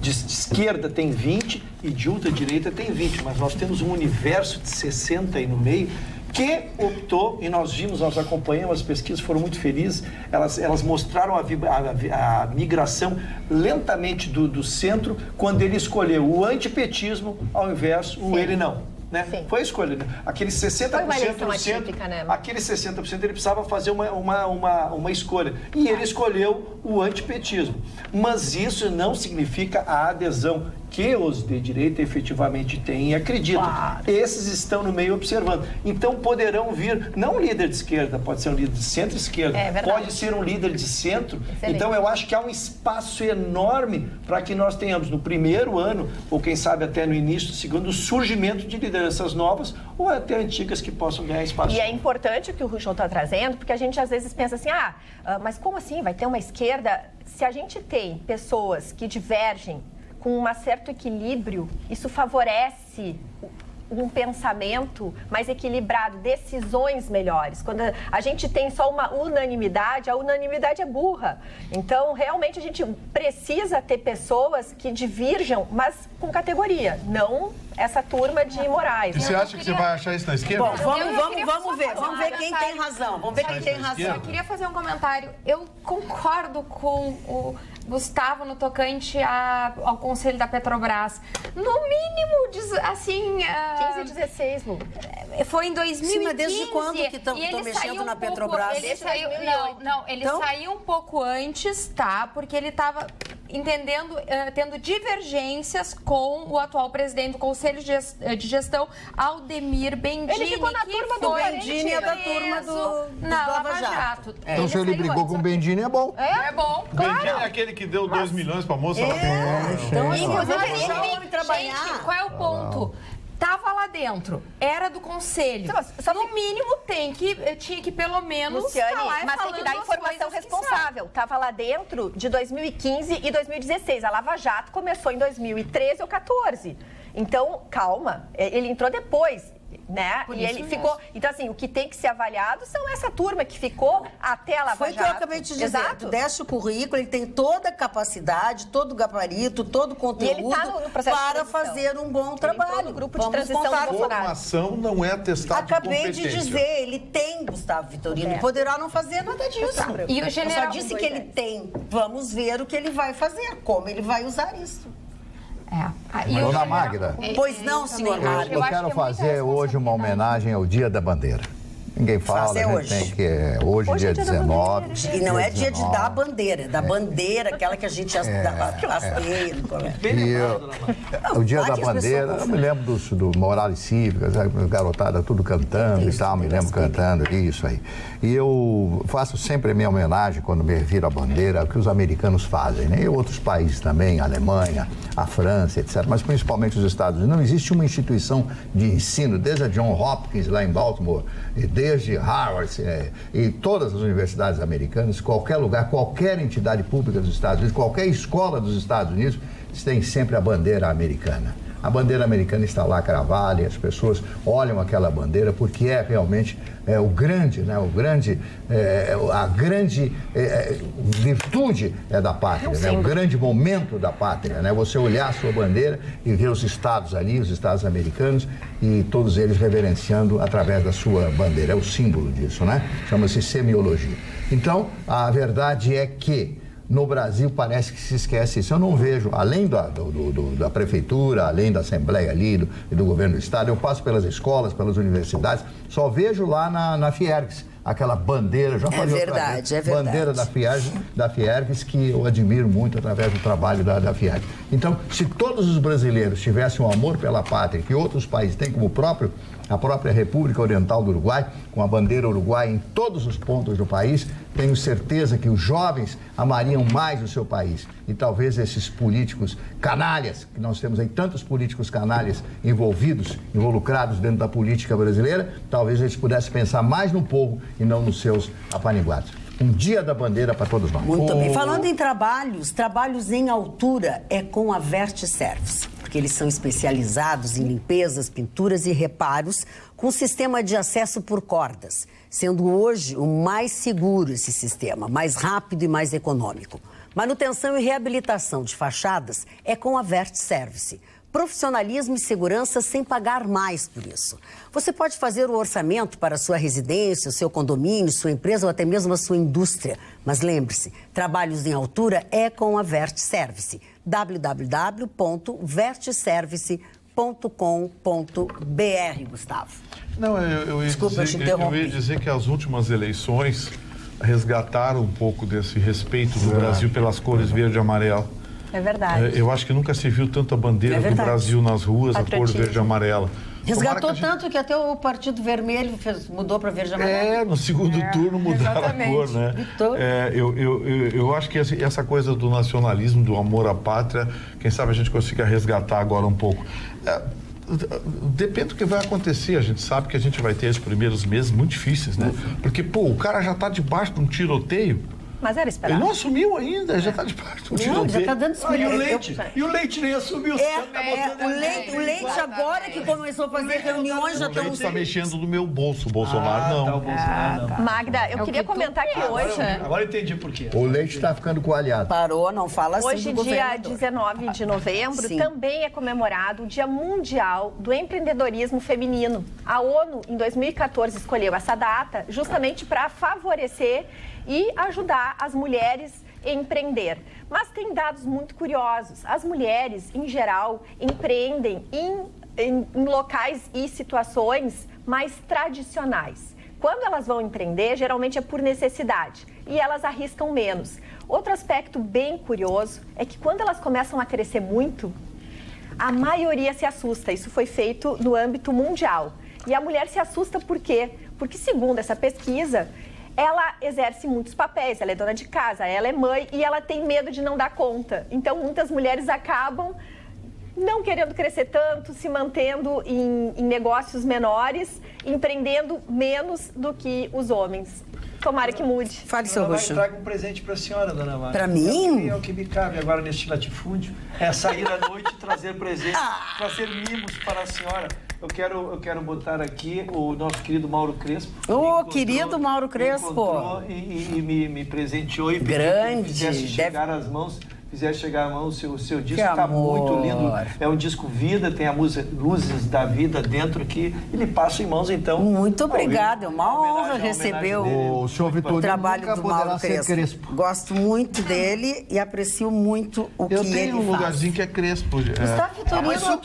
Speaker 7: de esquerda tem 20 e de ultradireita tem 20, mas nós temos um universo de 60 aí no meio que optou, e nós acompanhamos, as pesquisas foram muito felizes, elas mostraram a migração lentamente do centro, quando ele escolheu o antipetismo ao invés do ele não. Né? Foi a escolha. Né? Aqueles 60% do centro, né? Aqueles 60% ele precisava fazer uma escolha. E ele escolheu o antipetismo. Mas isso não significa a adesão que os de direita efetivamente têm e acreditam. Claro. Esses estão no meio observando. Então poderão vir, não um líder de esquerda, pode ser um líder de centro-esquerda, pode ser um líder de centro. Excelente. Então eu acho que há um espaço enorme para que nós tenhamos no primeiro ano, ou quem sabe até no início do segundo, o surgimento de lideranças novas ou até antigas que possam ganhar espaço.
Speaker 9: E é importante o que o Ruschel está trazendo, porque a gente às vezes pensa assim, mas como assim? Vai ter uma esquerda? Se a gente tem pessoas que divergem com um certo equilíbrio, isso favorece um pensamento mais equilibrado, decisões melhores. Quando a gente tem só uma unanimidade, a unanimidade é burra. Então, realmente, a gente precisa ter pessoas que divirjam, mas com categoria, não essa turma de Moraes.
Speaker 3: E você acha que você vai achar isso na esquerda?
Speaker 2: Bom, vamos ver quem tem razão. Vamos ver quem tem razão.
Speaker 6: Eu queria fazer um comentário. Eu concordo com o Gustavo no tocante ao Conselho da Petrobras. No mínimo, assim...
Speaker 9: 15 e 16, Lu.
Speaker 6: Foi em 2015. Sim, mas
Speaker 2: desde quando que estão mexendo na Petrobras?
Speaker 6: Ele saiu um pouco antes, tá? Porque ele estava tendo divergências com o atual presidente do Conselho de Gestão, Aldemir Bendini.
Speaker 9: Ele ficou na turma do
Speaker 2: Bendini, é da turma do Lava Jato.
Speaker 8: Então, se ele brigou com o Bendini, é bom.
Speaker 6: É bom,
Speaker 3: claro. Bendini é aquele que deu 2 milhões pra moça.
Speaker 2: Então, inclusive,
Speaker 6: gente, qual é o ponto? Tava lá dentro, era do conselho. No mínimo tinha que pelo menos
Speaker 9: Luciane, mas tem que dar informação responsável. Tava lá dentro de 2015 e 2016. A Lava Jato começou em 2013 ou 2014. Então, calma, ele entrou depois. Né? E ele ficou. Então, assim, o que tem que ser avaliado são essa turma que ficou até a Lava Jato.
Speaker 2: Foi o que eu acabei de dizer. Exato. Tu desce o currículo, ele tem toda a capacidade, todo o gabarito, todo o conteúdo no para fazer um bom trabalho.
Speaker 9: No grupo de transição do Bolsonaro.
Speaker 3: Formação não é atestado de competência.
Speaker 2: Acabei de dizer, ele tem, Gustavo Vitorino, poderá não fazer nada disso.
Speaker 6: E o general...
Speaker 2: Eu só disse que ele tem. Vamos ver o que ele vai fazer, como ele vai usar isso.
Speaker 8: Dona Magda.
Speaker 2: Pois não, senhor Mário.
Speaker 8: Eu quero fazer hoje uma homenagem ao Dia da Bandeira. Ninguém fala, a gente tem que... Hoje dia 19.
Speaker 2: E não é dia de dar a bandeira, é da bandeira, aquela que a gente hasteia no colégio.
Speaker 8: O Dia da Bandeira, eu me lembro do Morales Cívicas, a garotada tudo cantando e tal, me lembro cantando, isso aí. E eu faço sempre a minha homenagem, quando me reviro a bandeira, ao que os americanos fazem, né? E outros países também, a Alemanha, a França, etc., mas principalmente os Estados Unidos. Não existe uma instituição de ensino, desde a John Hopkins, lá em Baltimore, desde Harvard e todas as universidades americanas, qualquer lugar, qualquer entidade pública dos Estados Unidos, qualquer escola dos Estados Unidos, tem sempre a bandeira americana. A bandeira americana está lá cravada e as pessoas olham aquela bandeira porque é realmente a grande virtude da pátria, né? O grande momento da pátria, né? Você olhar a sua bandeira e ver os estados ali, os estados americanos, e todos eles reverenciando através da sua bandeira. É o símbolo disso, né? Chama-se semiologia. Então, a verdade é que no Brasil parece que se esquece isso. Eu não vejo, além da prefeitura, além da Assembleia ali, do governo do Estado, eu passo pelas escolas, pelas universidades, só vejo lá na Fiergs aquela bandeira, já falei
Speaker 2: verdade.
Speaker 8: Bandeira da Fiergs, que eu admiro muito através do trabalho da Fiergs. Então, se todos os brasileiros tivessem um amor pela pátria, que outros países têm como a própria República Oriental do Uruguai, com a bandeira uruguaia em todos os pontos do país, tenho certeza que os jovens amariam mais o seu país. E talvez esses políticos canalhas, que nós temos aí tantos políticos canalhas involucrados dentro da política brasileira, talvez eles pudessem pensar mais no povo e não nos seus apaniguados. Um Dia da Bandeira para todos nós.
Speaker 2: Muito bem. Falando em trabalhos em altura é com a Vertiservice, porque eles são especializados em limpezas, pinturas e reparos com sistema de acesso por cordas, sendo hoje o mais seguro esse sistema, mais rápido e mais econômico. Manutenção e reabilitação de fachadas é com a Vertiservice. Profissionalismo e segurança sem pagar mais por isso. Você pode fazer o orçamento para a sua residência, o seu condomínio, sua empresa ou até mesmo a sua indústria. Mas lembre-se, trabalhos em altura é com a Vertiservice. www.vertiservice.com.br, Gustavo.
Speaker 3: Não, eu ia dizer que as últimas eleições resgataram um pouco desse respeito do Brasil pelas cores verde e amarelo.
Speaker 9: É verdade.
Speaker 3: Eu acho que nunca se viu tanta bandeira do Brasil nas ruas, a cor verde e amarela.
Speaker 2: Resgatou tanto que até o Partido Vermelho mudou para verde e amarelo.
Speaker 3: No segundo turno mudaram a cor, né? Eu acho que essa coisa do nacionalismo, do amor à pátria, quem sabe a gente consiga resgatar agora um pouco. Depende do que vai acontecer. A gente sabe que a gente vai ter os primeiros meses muito difíceis, né? Porque, o cara já está debaixo de um tiroteio.
Speaker 9: Mas era esperado.
Speaker 3: Ele não assumiu ainda, já está de parto.
Speaker 2: Não, já está dando
Speaker 7: E o leite? E o leite nem assumiu.
Speaker 2: O leite agora que começou a fazer reuniões, já estão...
Speaker 3: O leite está mexendo no meu bolso, o Bolsonaro não.
Speaker 7: Tá, o Bolsonaro não.
Speaker 9: Magda, eu queria comentar que hoje...
Speaker 7: Agora eu entendi por quê.
Speaker 8: O leite está ficando com o aliado.
Speaker 2: Parou, não fala assim
Speaker 9: Hoje,
Speaker 2: do
Speaker 9: dia
Speaker 2: governador.
Speaker 9: 19 de novembro,
Speaker 2: Sim.
Speaker 9: também é comemorado o Dia Mundial do Empreendedorismo Feminino. A ONU, em 2014, escolheu essa data justamente para favorecer e ajudar as mulheres a empreender. Mas tem dados muito curiosos. As mulheres, em geral, empreendem em locais e situações mais tradicionais. Quando elas vão empreender, geralmente é por necessidade e elas arriscam menos. Outro aspecto bem curioso é que quando elas começam a crescer muito, a maioria se assusta. Isso foi feito no âmbito mundial. E a mulher se assusta por quê? Porque, segundo essa pesquisa, ela exerce muitos papéis. Ela é dona de casa, ela é mãe e ela tem medo de não dar conta. Então, muitas mulheres acabam não querendo crescer tanto, se mantendo em negócios menores, empreendendo menos do que os homens. Tomara que mude.
Speaker 2: Fale, seu Ruxo.
Speaker 7: Traga um presente para a senhora, dona Mara.
Speaker 2: Para mim?
Speaker 7: É o que me cabe agora neste latifúndio. É sair à noite e trazer presentes, trazer mimos para a senhora. Eu quero botar aqui o nosso querido Mauro Crespo.
Speaker 2: Querido Mauro Crespo.
Speaker 7: E me presenteou e
Speaker 2: grande.
Speaker 7: Fizesse chegar às mãos. Fizer chegar a mão o seu disco,
Speaker 2: está
Speaker 7: muito lindo. É um disco vida, tem a música Luzes da Vida dentro aqui. Ele passa em mãos, então.
Speaker 2: Muito obrigada, é uma honra receber o trabalho do Mauro Crespo. Gosto muito dele e aprecio muito o que ele faz.
Speaker 3: Eu tenho um lugarzinho que é Crespo.
Speaker 2: Gustavo Vitorino,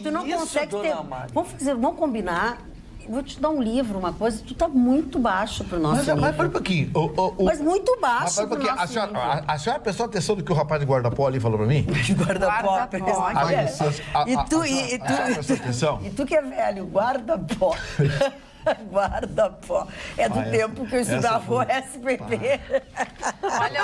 Speaker 2: tu não
Speaker 7: isso,
Speaker 2: consegue ter...
Speaker 7: Mari?
Speaker 2: Vamos combinar... Vou te dar um livro, uma coisa, tu tá muito baixo pro nosso livro.
Speaker 3: Mas para um pouquinho.
Speaker 2: Mas muito baixo pro nosso livro.
Speaker 3: A senhora prestou atenção do que o rapaz de guarda-pó ali falou para mim?
Speaker 2: De guarda-pó. E tu que é velho, guarda-pó. Guarda-pó. É do tempo que eu estudava o SPP.
Speaker 5: Olha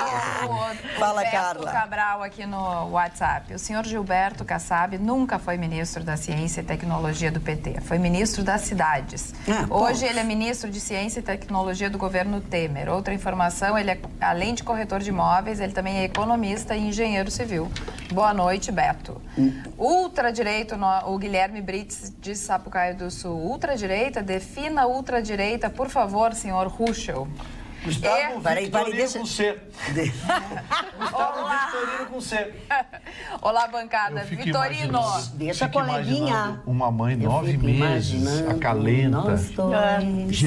Speaker 2: Fala,
Speaker 5: Gilberto
Speaker 2: Carla.
Speaker 5: Cabral aqui no WhatsApp. O senhor Gilberto Kassab nunca foi ministro da Ciência e Tecnologia do PT. Foi ministro das cidades. Hoje ele é ministro de Ciência e Tecnologia do governo Temer. Outra informação, ele é, além de corretor de imóveis, ele também é economista e engenheiro civil. Boa noite, Beto. Ultradireito, o Guilherme Brits de Sapucaí do Sul. Ultradireita, defina ultradireita, por favor, senhor Ruschel.
Speaker 7: Gustavo Vitorino com C. Gustavo Vitorino com C.
Speaker 5: Olá, bancada. Vitorino.
Speaker 2: Deixa a coleguinha.
Speaker 3: Uma mãe, 9 meses, acalenta,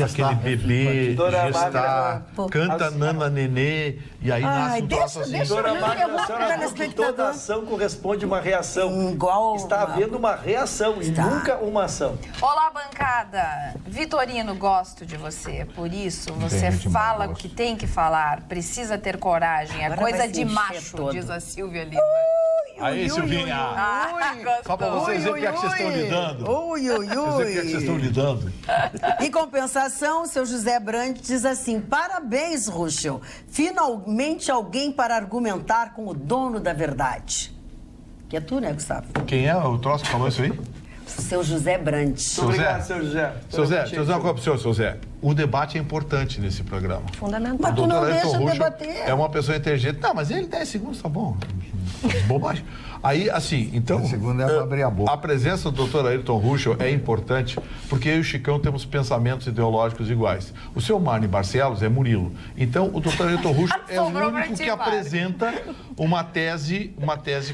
Speaker 3: aquele bebê, gestar, canta Nana Nenê, e aí nasce um troço assim.
Speaker 7: Dona Magda, a senhora viu que toda ação corresponde a uma reação.
Speaker 2: Igual
Speaker 7: está havendo uma reação e nunca uma ação.
Speaker 5: Olá, bancada. Vitorino, gosto de você. Por isso, você fala o que tem que falar. Precisa ter coragem. É coisa de macho, diz a Silvia Lima.
Speaker 3: Aí, Silvinha. Só pra vocês verem o que é que vocês estão lidando. Vocês verem o que é que vocês estão lidando.
Speaker 2: Em compensação, o seu José Brandt diz assim: parabéns, Ruschel. Finalmente alguém para argumentar com o dono da verdade. Que é tu, né, Gustavo?
Speaker 3: Quem é o troço que falou isso aí?
Speaker 2: Seu José Brandt.
Speaker 7: Obrigado, seu José.
Speaker 3: Seu Zé, deixa eu dizer uma coisa pro senhor, seu Zé. O debate é importante nesse programa.
Speaker 9: Fundamental.
Speaker 2: Mas tu não deixa debater.
Speaker 3: É uma pessoa inteligente. Não, mas ele 10 segundos tá bom. Bobagem. Aí, assim, então...
Speaker 8: 10 segundos é pra abrir a boca.
Speaker 3: A presença do doutor Ayrton Ruschel é importante porque eu e o Chicão temos pensamentos ideológicos iguais. O seu Marne Barcelos é Murilo. Então, o doutor Ayrton Ruschel é o único que apresenta uma tese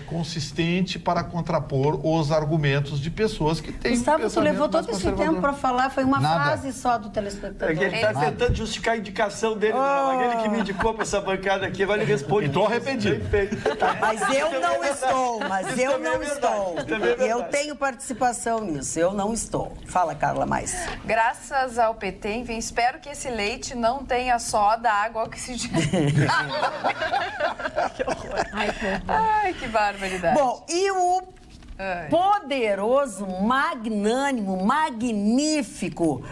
Speaker 3: consistente para contrapor os argumentos de pessoas que têm
Speaker 2: Gustavo, tu levou todo esse tempo para falar, foi uma frase só do telespectador.
Speaker 7: É que ele está tentando justificar a indicação dele, ele que me indicou para essa bancada aqui, agora ele responde.
Speaker 3: Estou arrependido.
Speaker 2: Mas eu não estou, Eu tenho participação nisso, eu não estou. Fala, Carla, mais.
Speaker 5: Graças ao PT, enfim, espero que esse leite não tenha soda, água, oxigênio. Ai, que barbaridade.
Speaker 2: Bom, e o poderoso, magnânimo, magnífico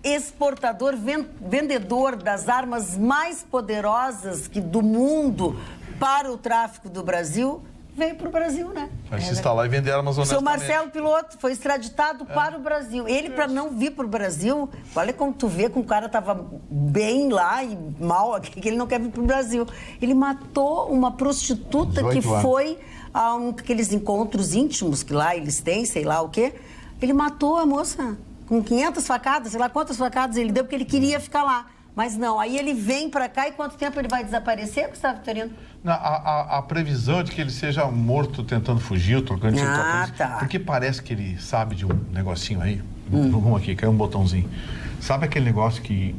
Speaker 2: exportador, vendedor das armas mais poderosas do mundo para o tráfico do Brasil, veio para o Brasil, né?
Speaker 3: Vai se instalar e vender armas honestamente.
Speaker 2: Seu Marcelo Piloto foi extraditado para o Brasil. Ele, para não vir para o Brasil, olha como tu vê que o cara estava bem lá e mal, que ele não quer vir para o Brasil. Ele matou uma prostituta que foi a aqueles encontros íntimos que lá eles têm, sei lá o quê. Ele matou a moça com 500 facadas, sei lá quantas facadas ele deu, porque ele queria ficar lá. Mas não, aí ele vem para cá e quanto tempo ele vai desaparecer, Gustavo Vitorino?
Speaker 3: A previsão é de que ele seja morto tentando fugir, trocando de
Speaker 2: tá.
Speaker 3: Porque parece que ele sabe de um negocinho aí. Vamos aqui, caiu um botãozinho. Sabe aquele negócio que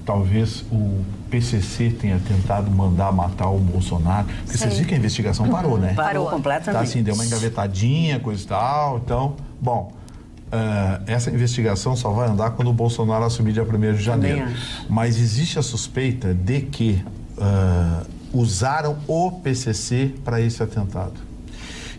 Speaker 3: talvez o PCC tenha tentado mandar matar o Bolsonaro? Porque vocês viram que a investigação parou, né?
Speaker 2: Parou completamente.
Speaker 3: Tá assim, deu uma engavetadinha, coisa e tal. Então, bom... essa investigação só vai andar quando o Bolsonaro assumir dia 1º de janeiro. Mas existe a suspeita de que usaram o PCC para esse atentado.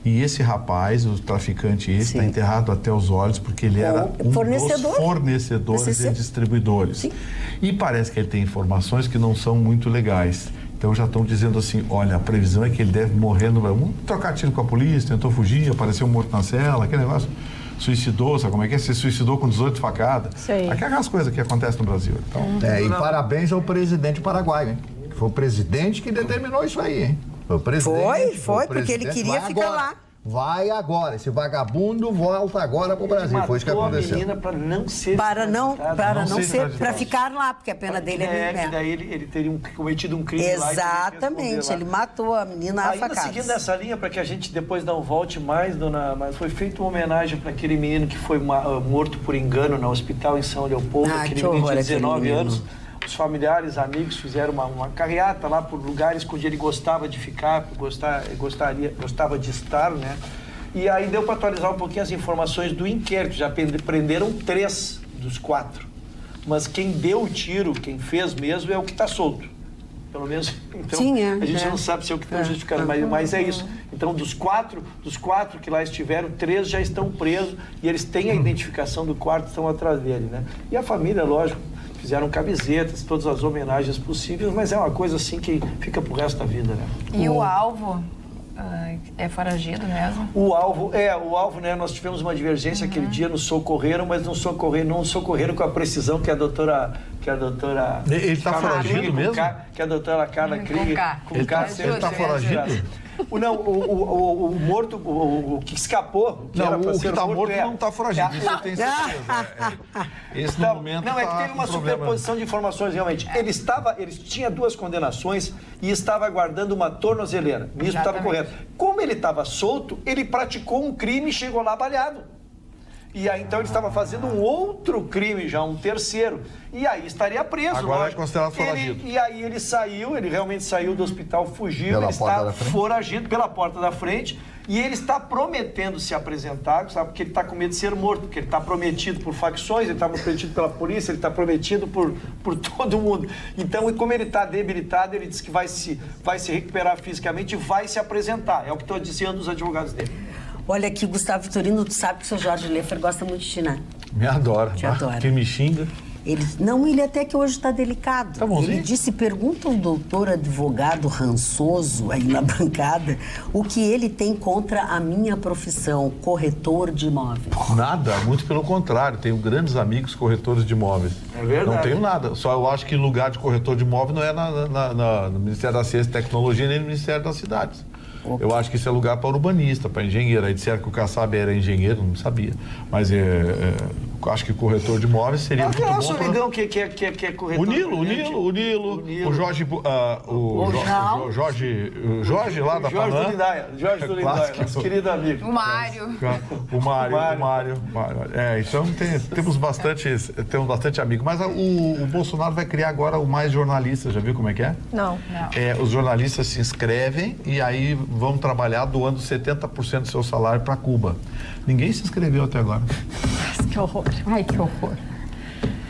Speaker 3: E esse rapaz, o traficante está enterrado até os olhos porque ele era um dos fornecedores e distribuidores. Sim. E parece que ele tem informações que não são muito legais. Então já estão dizendo assim, olha, a previsão é que ele deve morrer no Brasil. Trocar tiro com a polícia, tentou fugir, apareceu morto na cela, aquele negócio. Suicidou, sabe como é que é? Se suicidou com 18 facadas. Aquelas coisas que acontecem no Brasil. Então,
Speaker 8: e parabéns ao presidente paraguaio, hein? Que foi o presidente que determinou isso aí, hein? Foi o presidente.
Speaker 2: Foi porque ele queria ficar lá.
Speaker 8: Vai agora, esse vagabundo volta agora pro Brasil. Foi isso que aconteceu.
Speaker 7: A menina para não ser
Speaker 2: para ficar lá, porque a pena dele é
Speaker 7: que daí ele teria cometido um crime lá.
Speaker 2: Exatamente, ele matou a menina a facadas.
Speaker 7: Seguindo essa linha, para que a gente depois não volte mais, mas foi feita uma homenagem para aquele menino que foi morto por engano no hospital em São Leopoldo, aquele menino de 19 anos. Os familiares, amigos fizeram uma carreata lá por lugares onde ele gostava de ficar, gostava de estar, né? E aí deu para atualizar um pouquinho as informações do inquérito. Já prenderam 3 dos 4. Mas quem deu o tiro, quem fez mesmo, é o que está solto. Pelo menos, então, a gente não sabe se é o que está justificando, mas é isso. Então, dos quatro que lá estiveram, 3 já estão presos e eles têm a identificação do quarto, estão atrás dele, né? E a família, lógico, fizeram camisetas, todas as homenagens possíveis, mas é uma coisa assim que fica pro resto da vida, né?
Speaker 5: E o alvo é foragido mesmo?
Speaker 7: O alvo, né? Nós tivemos uma divergência aquele dia, nos socorreram, mas não socorreram com a precisão que a doutora...
Speaker 3: Ele está foragido mesmo?
Speaker 7: Que a doutora Carla Krieger...
Speaker 3: Ele está foragido?
Speaker 7: O morto, o que escapou...
Speaker 3: o que está morto não está foragido, isso eu tenho certeza. Esse momento
Speaker 7: é que teve uma superposição de informações, realmente. Ele tinha 2 condenações e estava aguardando uma tornozeleira. Isso estava correto. Como ele estava solto, ele praticou um crime e chegou lá baleado. E aí, então, ele estava fazendo um outro crime já, um terceiro. E aí estaria preso.
Speaker 3: Agora é considerado foragido.
Speaker 7: E aí ele realmente saiu do hospital, fugiu, ele está foragido pela porta da frente. E ele está prometendo se apresentar, sabe? Porque ele está com medo de ser morto, porque ele está prometido por facções, ele está prometido pela polícia, ele está prometido por todo mundo. Então, como ele está debilitado, ele diz que vai se recuperar fisicamente e vai se apresentar. É o que estão dizendo os advogados dele.
Speaker 2: Olha aqui, Gustavo Vitorino, tu sabe que o seu Jorge Leffer gosta muito de ti, né?
Speaker 3: Me adora.
Speaker 2: Te adora.
Speaker 3: Quem me xinga.
Speaker 2: Ele até que hoje está delicado.
Speaker 3: Tá bonzinho.
Speaker 2: Ele disse, pergunta ao doutor advogado rançoso aí na bancada, o que ele tem contra a minha profissão, corretor de imóveis.
Speaker 3: Nada, muito pelo contrário. Tenho grandes amigos corretores de imóveis.
Speaker 7: É verdade.
Speaker 3: Não tenho nada. Só eu acho que lugar de corretor de imóvel não é no Ministério da Ciência e Tecnologia nem no Ministério das Cidades. Eu acho que isso é lugar para urbanista, para engenheiro. Aí disseram que o Kassab era engenheiro, não sabia. Mas acho que corretor de imóveis seria muito bom.
Speaker 7: O Ligão que é corretor.
Speaker 3: O Nilo, o Jorge, o Jorge lá da Panam.
Speaker 7: Jorge do Lindaia, nosso querido amigo.
Speaker 5: O Mário.
Speaker 3: O Mário. Então temos bastante amigos. Mas o Bolsonaro vai criar agora o Mais Jornalistas, já viu como é que é?
Speaker 9: Não.
Speaker 3: Os jornalistas se inscrevem e aí vão trabalhar doando 70% do seu salário para Cuba. Ninguém se inscreveu até agora.
Speaker 6: Que horror. Ai, que horror.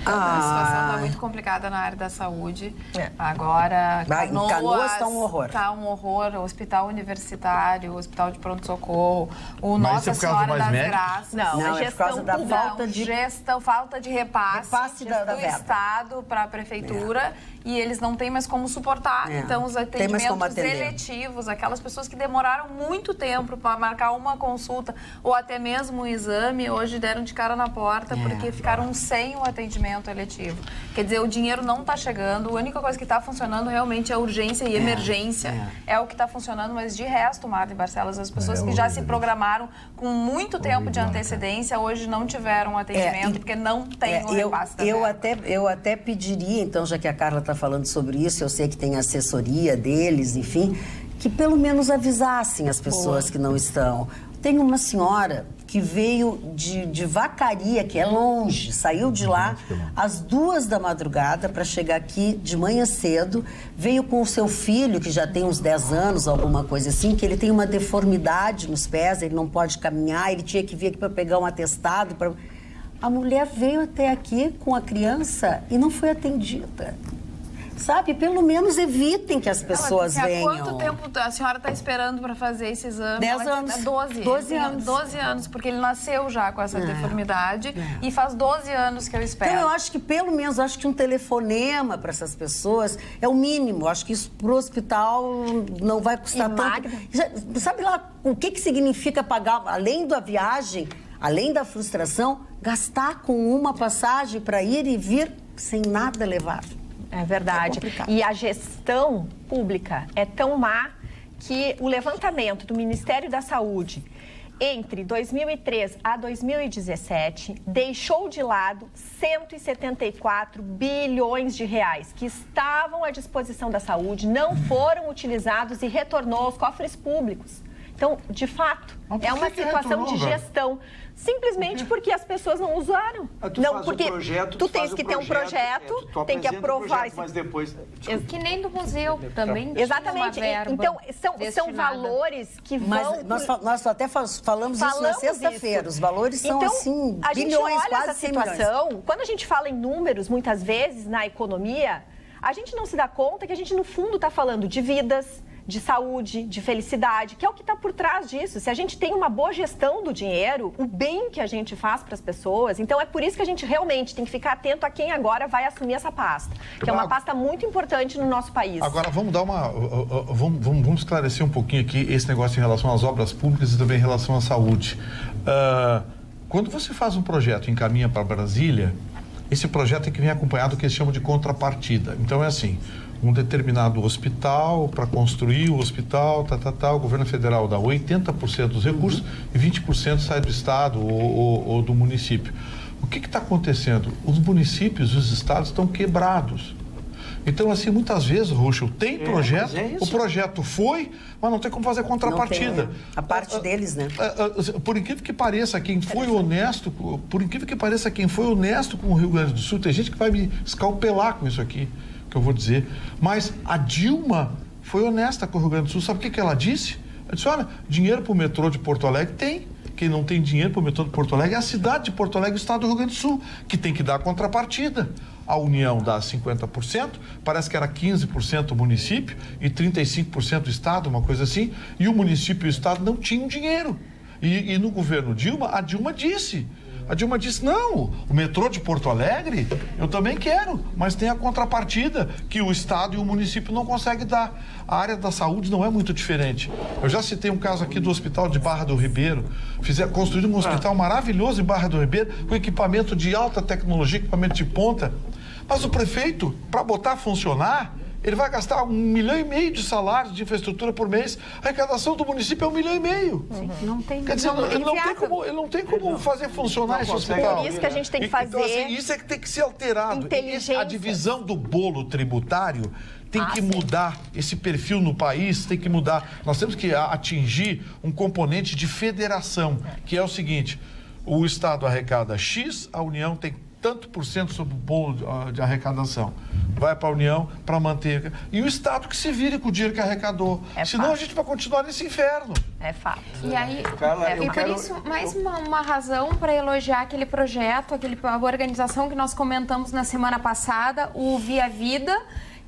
Speaker 5: A situação está muito complicada na área da saúde. Agora,
Speaker 2: Canoas está um horror.
Speaker 5: Está um horror. O hospital universitário, o hospital de pronto-socorro, o
Speaker 3: Mas
Speaker 5: Nossa
Speaker 3: isso é por causa
Speaker 5: Senhora
Speaker 3: do
Speaker 5: das
Speaker 3: Mais
Speaker 5: Graças.
Speaker 2: Não, é por causa da
Speaker 5: falta de repasse
Speaker 2: da
Speaker 5: do
Speaker 2: verba.
Speaker 5: Estado para a Prefeitura. E eles não têm mais como suportar. Então, os atendimentos eletivos, aquelas pessoas que demoraram muito tempo para marcar uma consulta ou até mesmo um exame, hoje deram de cara na porta porque ficaram sem o atendimento eletivo. Quer dizer, o dinheiro não está chegando, a única coisa que está funcionando realmente é urgência e emergência. É o que está funcionando, mas de resto, Marta e Barcelos, as pessoas que já se programaram com muito tempo de antecedência, hoje não tiveram atendimento porque não tem o repasse da verba.
Speaker 2: Eu até pediria, então, já que a Carla está falando sobre isso, eu sei que tem assessoria deles, enfim, que pelo menos avisassem as pessoas que não estão. Tem uma senhora que veio de Vacaria, que é longe, saiu de lá às 2 da madrugada para chegar aqui de manhã cedo, veio com o seu filho, que já tem uns 10 anos, alguma coisa assim, que ele tem uma deformidade nos pés, ele não pode caminhar, ele tinha que vir aqui para pegar um atestado. A mulher veio até aqui com a criança e não foi atendida. Sabe, pelo menos evitem que as pessoas venham.
Speaker 5: Há quanto tempo a senhora está esperando para fazer esse exame?
Speaker 2: 10 anos.
Speaker 5: 12 anos. 12 anos, porque ele nasceu já com essa deformidade e faz 12 anos que eu espero.
Speaker 2: Então, eu acho que pelo menos, um telefonema para essas pessoas é o mínimo. Acho que isso para o hospital não vai custar tanto. Sabe lá o que significa pagar, além da viagem, além da frustração, gastar com uma passagem para ir e vir sem nada levado?
Speaker 9: É verdade. E a gestão pública é tão má que o levantamento do Ministério da Saúde entre 2003 a 2017 deixou de lado 174 bilhões de reais que estavam à disposição da saúde, não foram utilizados e retornou aos cofres públicos. Então, de fato, é uma situação de gestão. Simplesmente porque as pessoas não usaram.
Speaker 7: Não, porque tu
Speaker 9: tens que ter um projeto, tem que aprovar isso.
Speaker 7: Mas depois...
Speaker 6: Que nem do museu também.
Speaker 9: Exatamente. Então, são valores que vão...
Speaker 2: Mas nós até falamos isso na sexta-feira. Os valores são, assim, bilhões, quase 100 milhões.
Speaker 9: Quando a gente fala em números, muitas vezes, na economia, a gente não se dá conta que a gente, no fundo, está falando de vidas, de saúde, de felicidade, que é o que está por trás disso. Se a gente tem uma boa gestão do dinheiro, o bem que a gente faz para as pessoas, então é por isso que a gente realmente tem que ficar atento a quem agora vai assumir essa pasta, que é uma pasta muito importante no nosso país.
Speaker 3: Agora, vamos dar vamos esclarecer um pouquinho aqui esse negócio em relação às obras públicas e também em relação à saúde. Quando você faz um projeto e encaminha para Brasília, esse projeto tem que vir acompanhado do que eles chamam de contrapartida. Então, é assim, um determinado hospital, para construir o hospital, o governo federal dá 80% dos recursos e 20% sai do estado ou do município. O que está acontecendo? Os municípios, os estados estão quebrados. Então, assim, muitas vezes, Ruxo, tem projeto, o projeto foi, mas não tem como fazer contrapartida.
Speaker 2: Não tem, a parte deles, né?
Speaker 3: Por incrível que pareça, quem foi honesto com o Rio Grande do Sul, tem gente que vai me escalpelar com isso aqui, que eu vou dizer, mas a Dilma foi honesta com o Rio Grande do Sul. Sabe o que ela disse? Ela disse, olha, dinheiro para o metrô de Porto Alegre tem. Quem não tem dinheiro para o metrô de Porto Alegre é a cidade de Porto Alegre, o estado do Rio Grande do Sul, que tem que dar a contrapartida. A União dá 50%, parece que era 15% o município e 35% o estado, uma coisa assim, e o município e o estado não tinham dinheiro. E no governo Dilma, a Dilma disse, não, o metrô de Porto Alegre eu também quero, mas tem a contrapartida que o estado e o município não conseguem dar. A área da saúde não é muito diferente. Eu já citei um caso aqui do hospital de Barra do Ribeiro. Construíram um hospital maravilhoso em Barra do Ribeiro, com equipamento de alta tecnologia, equipamento de ponta. Mas o prefeito, para botar a funcionar, ele vai gastar 1,5 milhão de salários de infraestrutura por mês. A arrecadação do município é 1,5 milhão.
Speaker 6: Não tem.
Speaker 3: Quer dizer, ele não tem como fazer funcionar esse hospital.
Speaker 9: Por isso que a gente tem que fazer.
Speaker 3: Então, assim, isso é que tem que ser alterado. A divisão do bolo tributário tem que mudar. Esse perfil no país tem que mudar. Nós temos que atingir um componente de federação, que é o seguinte: o Estado arrecada X, a União tem tanto por cento sobre o bolo de arrecadação. Vai para a União para manter. E o Estado que se vire com o dinheiro que arrecadou. Senão a gente vai continuar nesse inferno.
Speaker 9: É fato.
Speaker 6: E aí, por isso, mais uma razão para elogiar aquele projeto, a organização que nós comentamos na semana passada, o Via Vida,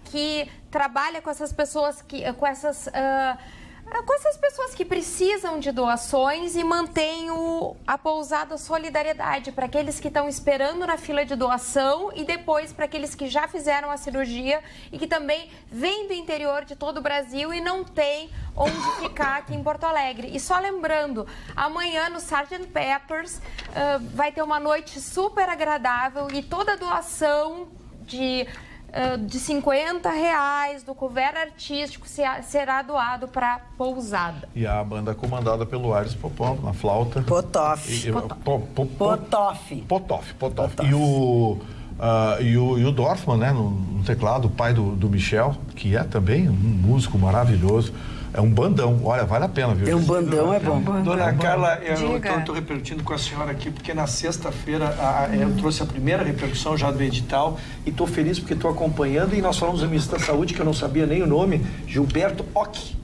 Speaker 6: que trabalha com essas pessoas com essas pessoas que precisam de doações e mantém a pousada Solidariedade para aqueles que estão esperando na fila de doação e depois para aqueles que já fizeram a cirurgia e que também vêm do interior de todo o Brasil e não tem onde ficar aqui em Porto Alegre. E só lembrando, amanhã no Sgt. Pepper's vai ter uma noite super agradável e toda a doação de R$50 do couvert artístico será doado para pousada.
Speaker 3: E a banda comandada pelo Aires Popov na flauta.
Speaker 2: Potoff.
Speaker 3: E o Dorfman, né, no teclado, o pai do Michel, que é também um músico maravilhoso. É um bandão, olha, vale a pena, viu?
Speaker 2: Tem um bandão, é bom.
Speaker 7: Dona Carla, eu estou repercutindo com a senhora aqui, porque na sexta-feira eu trouxe a primeira repercussão já do edital e estou feliz porque estou acompanhando e nós falamos do Ministro da Saúde, que eu não sabia nem o nome, Gilberto Ock.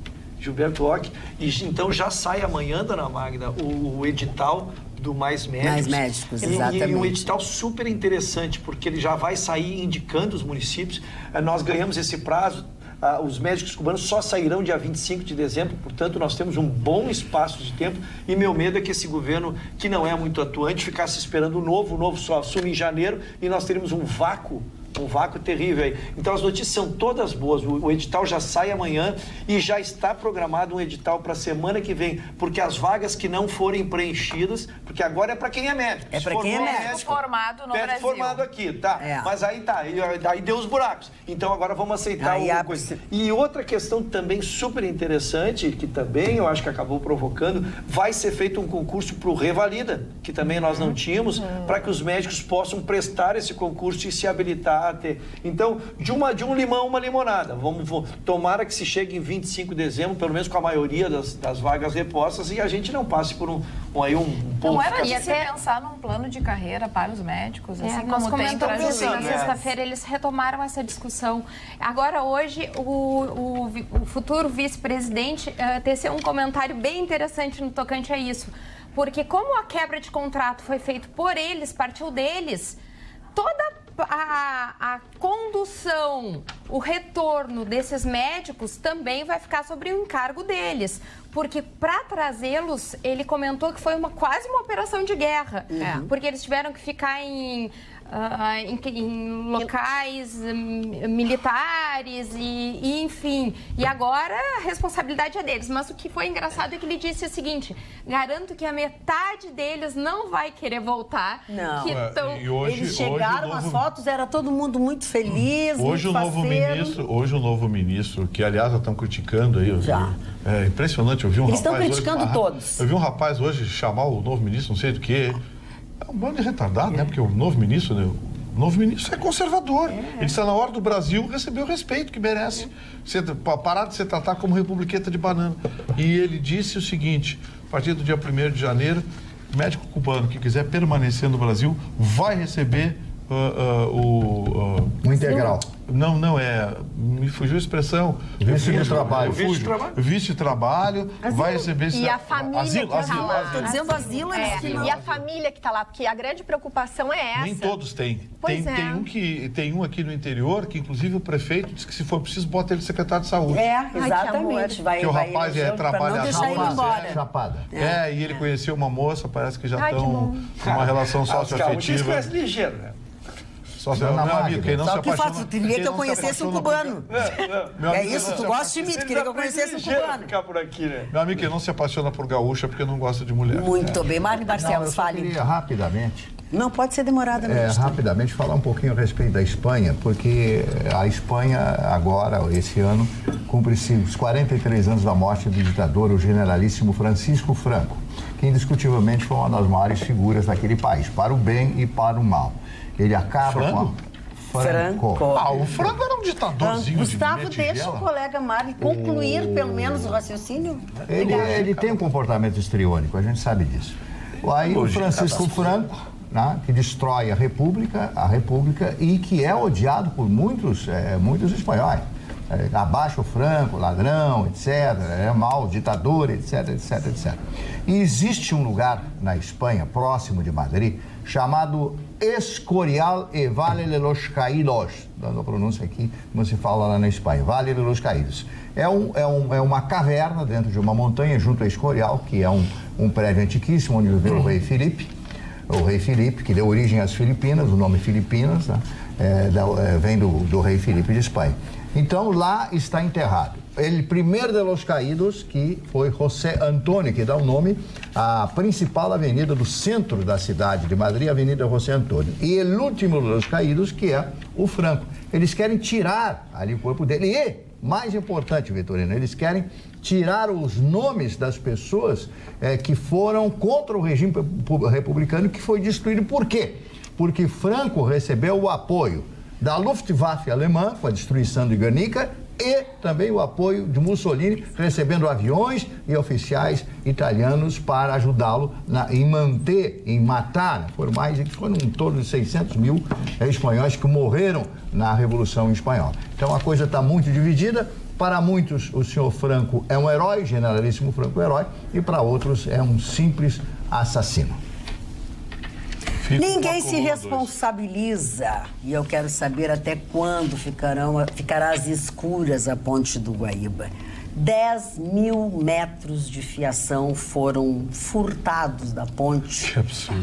Speaker 7: E então já sai amanhã, Dona Magda, o edital do Mais Médicos. Mais
Speaker 2: Médicos, exatamente.
Speaker 7: E um edital super interessante, porque ele já vai sair indicando os municípios. Nós ganhamos esse prazo. Os médicos cubanos só sairão dia 25 de dezembro, portanto nós temos um bom espaço de tempo e meu medo é que esse governo, que não é muito atuante, ficasse esperando o novo só assume em janeiro e nós teríamos um vácuo terrível aí. Então as notícias são todas boas, o edital já sai amanhã e já está programado um edital para a semana que vem, porque as vagas que não forem preenchidas, porque agora é para quem é médico.
Speaker 2: É para quem é médico.
Speaker 5: Formado no Brasil.
Speaker 7: Formado aqui, tá. Mas aí tá, aí deu os buracos. Então agora vamos aceitar alguma coisa. E outra questão também super interessante, que também eu acho que acabou provocando, vai ser feito um concurso para o Revalida, que também nós não tínhamos, para que os médicos possam prestar esse concurso e se habilitar a ter. Então, de um limão, uma limonada. Tomara que se chegue em 25 de dezembro, pelo menos com a maioria das vagas repostas, e a gente não passe por um pouco...
Speaker 5: Não era de se pensar num plano de carreira para os médicos, assim
Speaker 6: nós
Speaker 5: como tem para
Speaker 6: na sexta-feira, eles retomaram essa discussão. Agora, hoje, o futuro vice-presidente teceu um comentário bem interessante no tocante a isso, porque como a quebra de contrato foi feita por eles, partiu deles, toda a condução, o retorno desses médicos também vai ficar sobre o encargo deles. Porque para trazê-los, ele comentou que foi quase uma operação de guerra. Porque eles tiveram que ficar em locais militares e enfim. E agora a responsabilidade é deles. Mas o que foi engraçado é que ele disse o seguinte: garanto que a metade deles não vai querer voltar.
Speaker 2: Não.
Speaker 3: Eles
Speaker 2: chegaram, as fotos, era todo mundo muito feliz,
Speaker 3: hoje o novo ministro, que aliás estão criticando aí. É impressionante, eu vi um rapaz.
Speaker 2: Eles estão criticando todos.
Speaker 3: Eu vi um rapaz hoje chamar o novo ministro, não sei do que. É um bando de retardado, né? Porque o novo ministro, é conservador. Ele está na hora do Brasil receber o respeito que merece. Parar de se tratar como republiqueta de banana. E ele disse o seguinte: a partir do dia 1º de janeiro, médico cubano que quiser permanecer no Brasil vai receber
Speaker 8: o integral.
Speaker 3: Não, me fugiu a expressão.
Speaker 8: Vice de trabalho.
Speaker 3: Vice de trabalho, vai receber...
Speaker 9: E a família que está lá.
Speaker 2: Estou dizendo asilo,
Speaker 9: e a família que está lá, porque a grande preocupação é essa.
Speaker 3: Nem todos têm. Tem um aqui no interior, que inclusive o prefeito disse que se for preciso, bota ele secretário de saúde.
Speaker 2: Exatamente.
Speaker 3: Que o rapaz é trabalhador.
Speaker 8: Chapada.
Speaker 3: E ele conheceu uma moça, parece que já estão com uma relação socioafetiva.
Speaker 7: Isso é ligeiro, né?
Speaker 3: Meu amigo, quem não se apaixona...
Speaker 2: Tu queria que eu conhecesse um cubano. É isso, tu gosta de mim, tu queria que eu conhecesse um cubano.
Speaker 7: Ficar por aqui, né?
Speaker 3: Meu amigo, quem não se apaixona por gaúcha é porque não gosta de mulher.
Speaker 2: Muito bem. Mari Barcelos, fale.
Speaker 8: Eu queria rapidamente...
Speaker 2: Não, pode ser demorada.
Speaker 8: Rapidamente falar um pouquinho a respeito da Espanha, porque a Espanha agora, esse ano, cumpre-se os 43 anos da morte do ditador, o generalíssimo Francisco Franco, que indiscutivelmente foi uma das maiores figuras daquele país, para o bem e para o mal. Ele acaba com a...
Speaker 2: Franco.
Speaker 3: O Franco era um ditadorzinho.
Speaker 2: Gustavo, deixa o colega Mari concluir pelo menos o raciocínio.
Speaker 8: Ele tem um comportamento histriônico, a gente sabe disso. Aí o Francisco Franco né, que destrói a República e que é odiado por muitos espanhóis. Abaixo o Franco, ladrão, etc., é mau, ditador, etc. E existe um lugar na Espanha, próximo de Madrid, chamado Escorial e Valle de los Caídos, dando a pronúncia aqui, como se fala lá na Espanha, Valle de los Caídos. É uma caverna dentro de uma montanha, junto a Escorial, que é um prédio antiquíssimo, onde viveu o rei Filipe, que deu origem às Filipinas, o nome Filipinas, né, vem do rei Filipe de Espanha. Então, lá está enterrado. El primeiro de los caídos, que foi José Antônio, que dá o nome à principal avenida do centro da cidade de Madrid, a Avenida José Antônio. E o último dos caídos, que é o Franco. Eles querem tirar ali o corpo dele. E, mais importante, Vitorino, eles querem tirar os nomes das pessoas que foram contra o regime republicano, que foi destruído. Por quê? Porque Franco recebeu o apoio da Luftwaffe alemã, com a destruição de Guernica, e também o apoio de Mussolini, recebendo aviões e oficiais italianos para ajudá-lo em matar. Foram em torno de 600 mil espanhóis que morreram na Revolução Espanhola. Então a coisa está muito dividida. Para muitos, o senhor Franco é um herói, generalíssimo Franco é um herói, e para outros é um simples assassino.
Speaker 2: Ninguém se responsabiliza, e eu quero saber até quando ficará às escuras a ponte do Guaíba. 10 mil metros de fiação foram furtados da ponte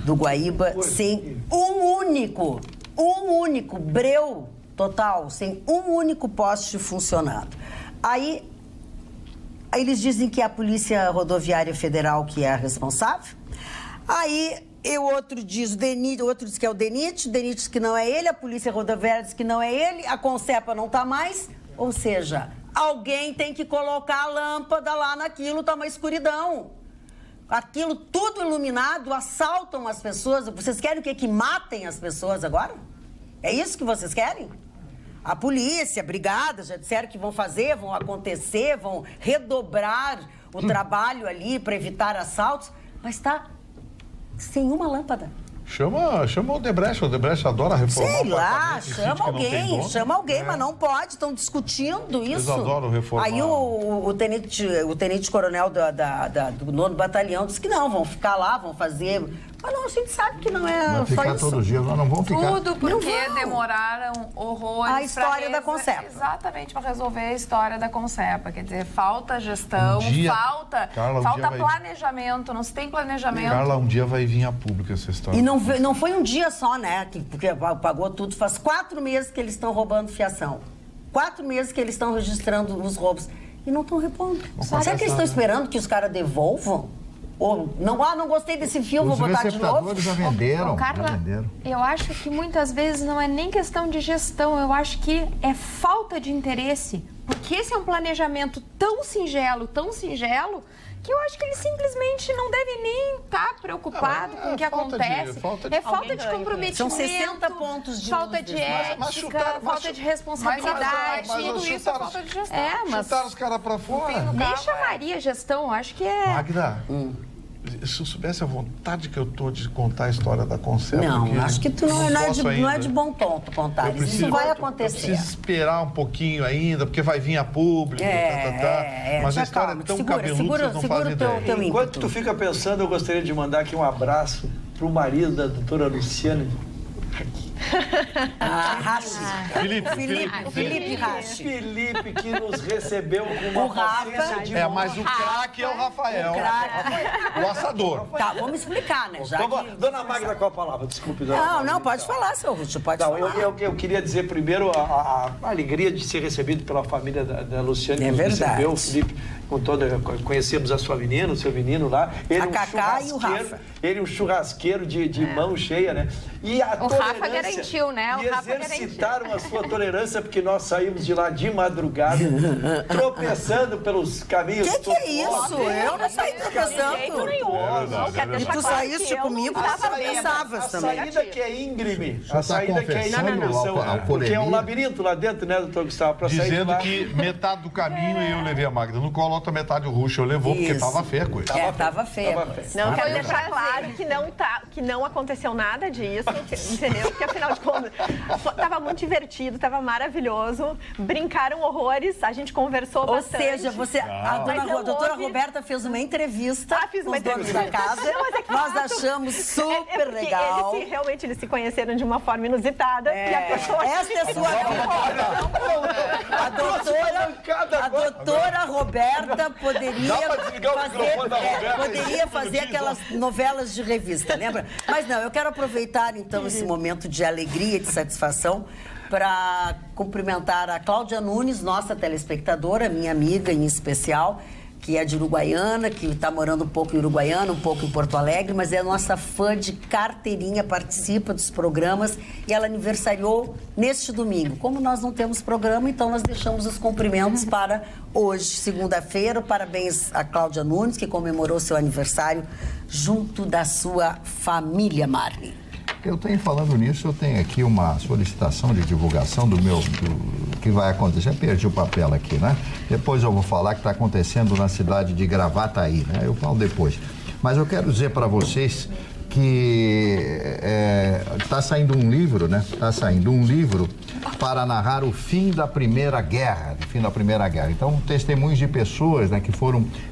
Speaker 2: do Guaíba sem um único breu total, sem um único poste funcionando. Aí eles dizem que é a Polícia Rodoviária Federal que é a responsável. Aí o outro diz que é o DENIT diz que não é ele, a Polícia Rodoviária diz que não é ele, a Concepa não está mais. Ou seja, alguém tem que colocar a lâmpada lá naquilo, está uma escuridão. Aquilo tudo iluminado, assaltam as pessoas. Vocês querem o quê? Que matem as pessoas agora? É isso que vocês querem? A polícia, a brigada, já disseram que vão fazer, vão acontecer, vão redobrar o trabalho ali para evitar assaltos, mas está sem uma lâmpada.
Speaker 3: Chama o Odebrecht adora reformar.
Speaker 2: Sei lá, chama alguém, mas não pode, estão discutindo isso.
Speaker 3: Eles adoram reformar.
Speaker 2: Aí o tenente-coronel do 9º Batalhão disse que não, vão ficar lá, vão fazer. Mas não, a gente sabe que não é
Speaker 8: só ficar
Speaker 2: isso.
Speaker 8: todos os dias, nós não vamos ficar.
Speaker 5: Tudo porque demoraram horrores.
Speaker 2: A história da Concepa.
Speaker 5: Exatamente, para resolver a história da Concepa. Quer dizer, falta gestão, falta planejamento, não se tem planejamento.
Speaker 3: Carla, um dia vai vir a público essa história.
Speaker 2: E não foi um dia só, né? Porque pagou tudo. Faz 4 meses que eles estão roubando fiação. 4 meses que eles estão registrando os roubos. E não estão repondo. Será que eles estão esperando que os caras devolvam? Ou não gostei desse filme, vou botar de novo.
Speaker 8: Os já venderam.
Speaker 6: Carla, eu acho que muitas vezes não é nem questão de gestão, eu acho que é falta de interesse. Porque esse é um planejamento tão singelo, que eu acho que ele simplesmente não deve nem estar preocupado com o que acontece. É falta de comprometimento.
Speaker 2: São 60 pontos de
Speaker 6: falta de ética, falta de responsabilidade.
Speaker 3: Tudo isso é falta de gestão. Chutaram os caras pra fora.
Speaker 6: Nem chamaria gestão, acho que é...
Speaker 3: Magda, se eu soubesse a vontade que eu tô de contar a história da Concepa...
Speaker 2: Não, acho que tu não é de bom tom tu contar. Isso vai acontecer.
Speaker 3: Eu preciso esperar um pouquinho ainda, porque vai vir a público, mas a história é tão cabeluda, vocês não fazem ideia.
Speaker 7: Enquanto tu fica pensando, eu gostaria de mandar aqui um abraço pro marido da doutora Luciane.
Speaker 2: Felipe Rache.
Speaker 7: Felipe, que nos recebeu com uma paciência de
Speaker 3: mas o craque é o Rafael. O assador.
Speaker 2: Tá, vamos explicar, né?
Speaker 7: Dona Magda, qual a palavra? Desculpe, dona Magda.
Speaker 2: Não, pode falar, seu Ruth, pode falar.
Speaker 7: Eu queria dizer primeiro a alegria de ser recebido pela família da Luciane, que nos recebeu, o Felipe, conhecemos a sua menina, o seu menino lá. Ele
Speaker 2: a Cacá e o Rafa.
Speaker 7: Ele um churrasqueiro de mão cheia, né? E a
Speaker 6: o Rafa garantiu garantiu, né?
Speaker 7: E exercitaram a sua tolerância, porque nós saímos de lá de madrugada, tropeçando pelos caminhos.
Speaker 2: Que é isso? Eu não saí tropeçando.
Speaker 9: De jeito nenhum.
Speaker 2: E tu saíste comigo, tu tropeçavas também.
Speaker 7: A saída que é íngreme.
Speaker 8: A saída que é íngreme.
Speaker 7: Porque é um labirinto lá dentro, né, doutor Gustavo? Pra sair
Speaker 3: Dizendo
Speaker 7: lá.
Speaker 3: que metade do caminho eu levei a Magda no colo, outra metade o Ruxa eu levou, porque tava feia a coisa.
Speaker 2: Tava feia.
Speaker 9: Não, quero deixar claro que não aconteceu nada disso, entendeu? Porque afinal de contas, tava muito divertido, tava maravilhoso, brincaram horrores, a gente conversou bastante.
Speaker 2: Ou seja, a doutora Roberta fez uma entrevista com os donos da casa, nós achamos super legal.
Speaker 9: Eles se conheceram de uma forma inusitada e a pessoa...
Speaker 2: Esta é sua A doutora Roberta poderia fazer aquelas novelas de revista, lembra? Mas não, eu quero aproveitar então esse momento de alegria e de satisfação para cumprimentar a Cláudia Nunes, nossa telespectadora, minha amiga em especial, que é de Uruguaiana, que está morando um pouco em Uruguaiana, um pouco em Porto Alegre, mas é nossa fã de carteirinha, participa dos programas e ela aniversariou neste domingo. Como nós não temos programa, então nós deixamos os cumprimentos para hoje, segunda-feira. Parabéns a Cláudia Nunes, que comemorou seu aniversário junto da sua família, Marli.
Speaker 8: Eu tenho, falando nisso, eu tenho aqui uma solicitação de divulgação do que vai acontecer. Eu perdi o papel aqui, né? Depois eu vou falar que está acontecendo na cidade de Gravataí, né? Eu falo depois. Mas eu quero dizer para vocês que está saindo um livro, né? Está saindo um livro para narrar o fim da Primeira Guerra, Então, testemunhos de pessoas, né,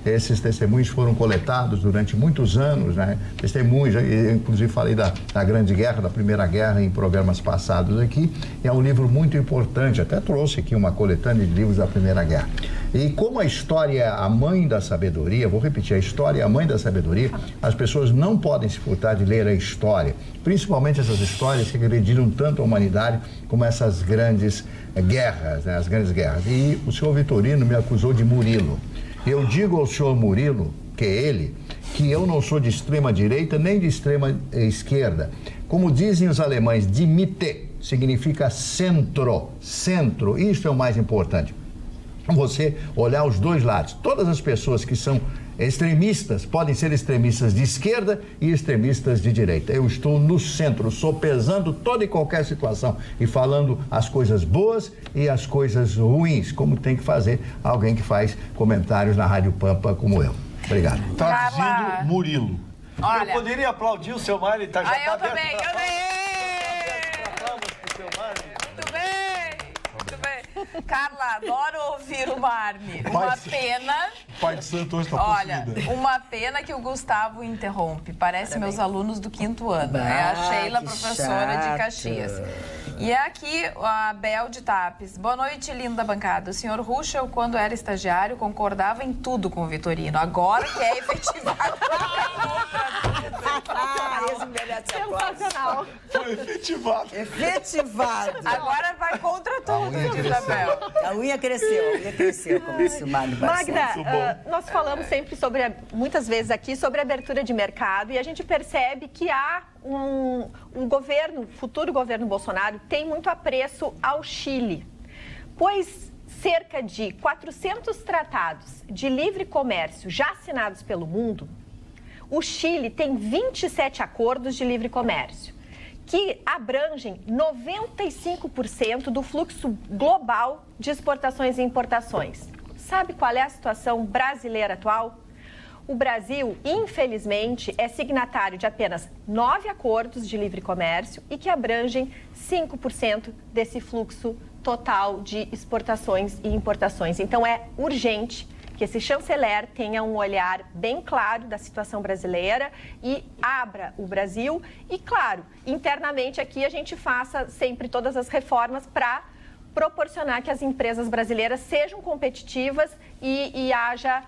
Speaker 8: esses testemunhos foram coletados durante muitos anos, né? Testemunhos, eu inclusive falei da Grande Guerra, da Primeira Guerra em programas passados aqui. É um livro muito importante, até trouxe aqui uma coletânea de livros da Primeira Guerra. E como a história é a mãe da sabedoria, vou repetir, a história é a mãe da sabedoria, as pessoas não podem se furtar de ler a história, principalmente essas histórias que agrediram tanto a humanidade como essas grandes guerras, né? As grandes guerras. E o senhor Vitorino me acusou de Murilo. Eu digo ao senhor Murilo, que é ele, que eu não sou de extrema direita nem de extrema esquerda. Como dizem os alemães, die Mitte significa centro, isso é o mais importante. Você olhar os dois lados. Todas as pessoas que são extremistas podem ser extremistas de esquerda e extremistas de direita. Eu estou no centro, sopesando toda e qualquer situação e falando as coisas boas e as coisas ruins, como tem que fazer alguém que faz comentários na Rádio Pampa como eu. Obrigado.
Speaker 3: Traduzindo, Murilo.
Speaker 7: Olha, eu poderia aplaudir o seu Mário, tá? Já
Speaker 5: eu também, eu também. Carla, adoro ouvir o Marne. Uma pena...
Speaker 3: Pai de Santo hoje tá
Speaker 5: Olha, uma pena que o Gustavo interrompe. Parece meus alunos do 5º ano. É a Sheila, professora de Caxias. E é aqui a Bel de Tapes. Boa noite, linda bancada. O senhor Ruschel, quando era estagiário, concordava em tudo com o Vitorino. Agora que é efetivado.
Speaker 9: Sensacional.
Speaker 3: Foi efetivado.
Speaker 5: Agora vai contra tudo, diz a Bel.
Speaker 2: A unha cresceu, como disse o Mário Barcelos.
Speaker 9: Magda, nós falamos sempre muitas vezes aqui sobre abertura de mercado e a gente percebe que há futuro governo Bolsonaro tem muito apreço ao Chile, pois cerca de 400 tratados de livre comércio já assinados pelo mundo, o Chile tem 27 acordos de livre comércio, que abrangem 95% do fluxo global de exportações e importações. Sabe qual é a situação brasileira atual? O Brasil, infelizmente, é signatário de apenas 9 acordos de livre comércio e que abrangem 5% desse fluxo total de exportações e importações. Então, é urgente que esse chanceler tenha um olhar bem claro da situação brasileira e abra o Brasil. E, claro, internamente aqui a gente faça sempre todas as reformas para proporcionar que as empresas brasileiras sejam competitivas e haja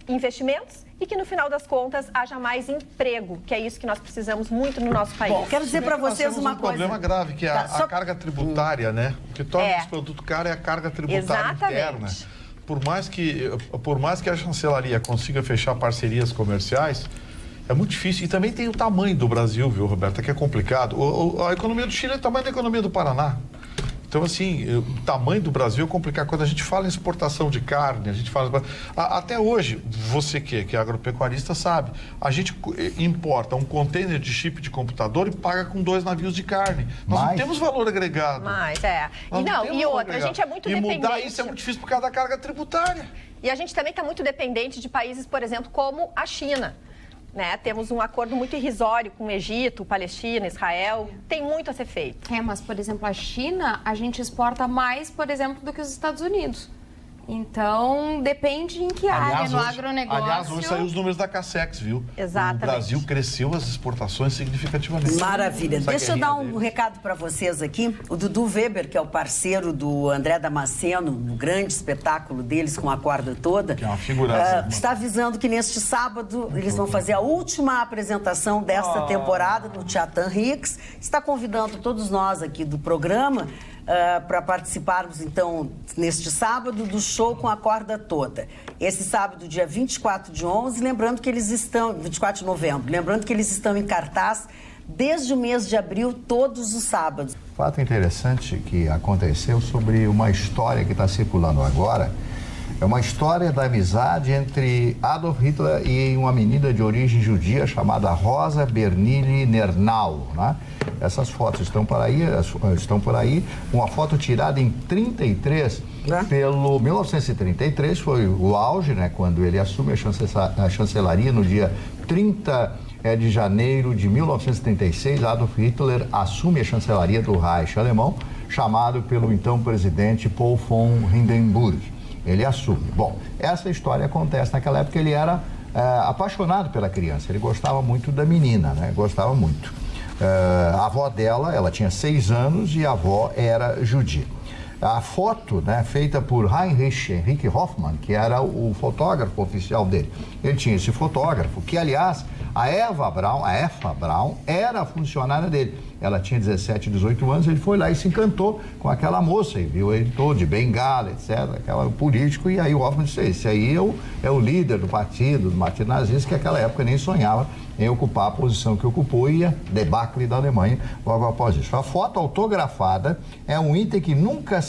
Speaker 9: investimentos e que, no final das contas, haja mais emprego, que é isso que nós precisamos muito no nosso país.
Speaker 2: Bom, quero dizer para vocês uma coisa.
Speaker 3: Um problema grave, que é a carga tributária, né? O que torna esse produto caro é a carga tributária interna. Por mais que a chancelaria consiga fechar parcerias comerciais, É muito difícil. E também tem o tamanho do Brasil, viu, Roberta, que é complicado. A economia do Chile é o tamanho da economia do Paraná. Então, assim, o tamanho do Brasil é complicado. Quando a gente fala em exportação de carne, a gente fala... Até hoje, você que é agropecuarista sabe, a gente importa um container de chip de computador e paga com 2 navios de carne. Nós não temos valor agregado.
Speaker 9: Mas, E outra, a gente é muito dependente...
Speaker 3: E mudar isso é muito difícil por causa da carga tributária.
Speaker 9: E a gente também está muito dependente de países, por exemplo, como a China. Né? Temos um acordo muito irrisório com o Egito, Palestina, Israel. Tem muito a ser feito.
Speaker 6: Mas, por exemplo, a China, a gente exporta mais, por exemplo, do que os Estados Unidos. Então, depende em que área, no agronegócio...
Speaker 3: Aliás, hoje saiu os números da Cassex, viu?
Speaker 9: Exatamente.
Speaker 3: O Brasil cresceu as exportações significativamente.
Speaker 2: Maravilha. Deixa eu dar um recado para vocês aqui. O Dudu Weber, que é o parceiro do André Damasceno, no grande espetáculo deles com a corda toda,
Speaker 3: que é uma figuraça,
Speaker 2: está avisando que neste sábado eles vão fazer a última apresentação desta temporada no Teatro Henriques. Está convidando todos nós aqui do programa para participarmos, então, neste sábado, do show com a corda toda. Esse sábado, dia 24 de 11, lembrando que eles estão... 24 de novembro, lembrando que eles estão em cartaz desde o mês de abril, todos os sábados.
Speaker 8: Fato interessante que aconteceu sobre uma história que está circulando agora. É uma história da amizade entre Adolf Hitler e uma menina de origem judia chamada Rosa Bernini Nernau, né? Essas fotos estão por aí. Uma foto tirada em 33, pelo 1933, foi o auge, né? Quando ele assume a chancelaria no dia 30 de janeiro de 1936, Adolf Hitler assume a chancelaria do Reich alemão, chamado pelo então presidente Paul von Hindenburg. Ele assume. Bom, essa história acontece naquela época. Ele era apaixonado pela criança, ele gostava muito da menina, né? Gostava muito. A avó dela, ela tinha 6 anos e a avó era judia. A foto, né, feita por Heinrich Henrik Hoffmann, que era o fotógrafo oficial dele. Ele tinha esse fotógrafo, que aliás, a Eva Braun, era a funcionária dele. Ela tinha 17, 18 anos, ele foi lá e se encantou com aquela moça, e viu ele todo de bengala, etc., aquela político, e aí o Hoffmann disse, esse aí é o líder do partido nazista, que naquela época nem sonhava em ocupar a posição que ocupou, e a debacle da Alemanha logo após isso. A foto autografada é um item que nunca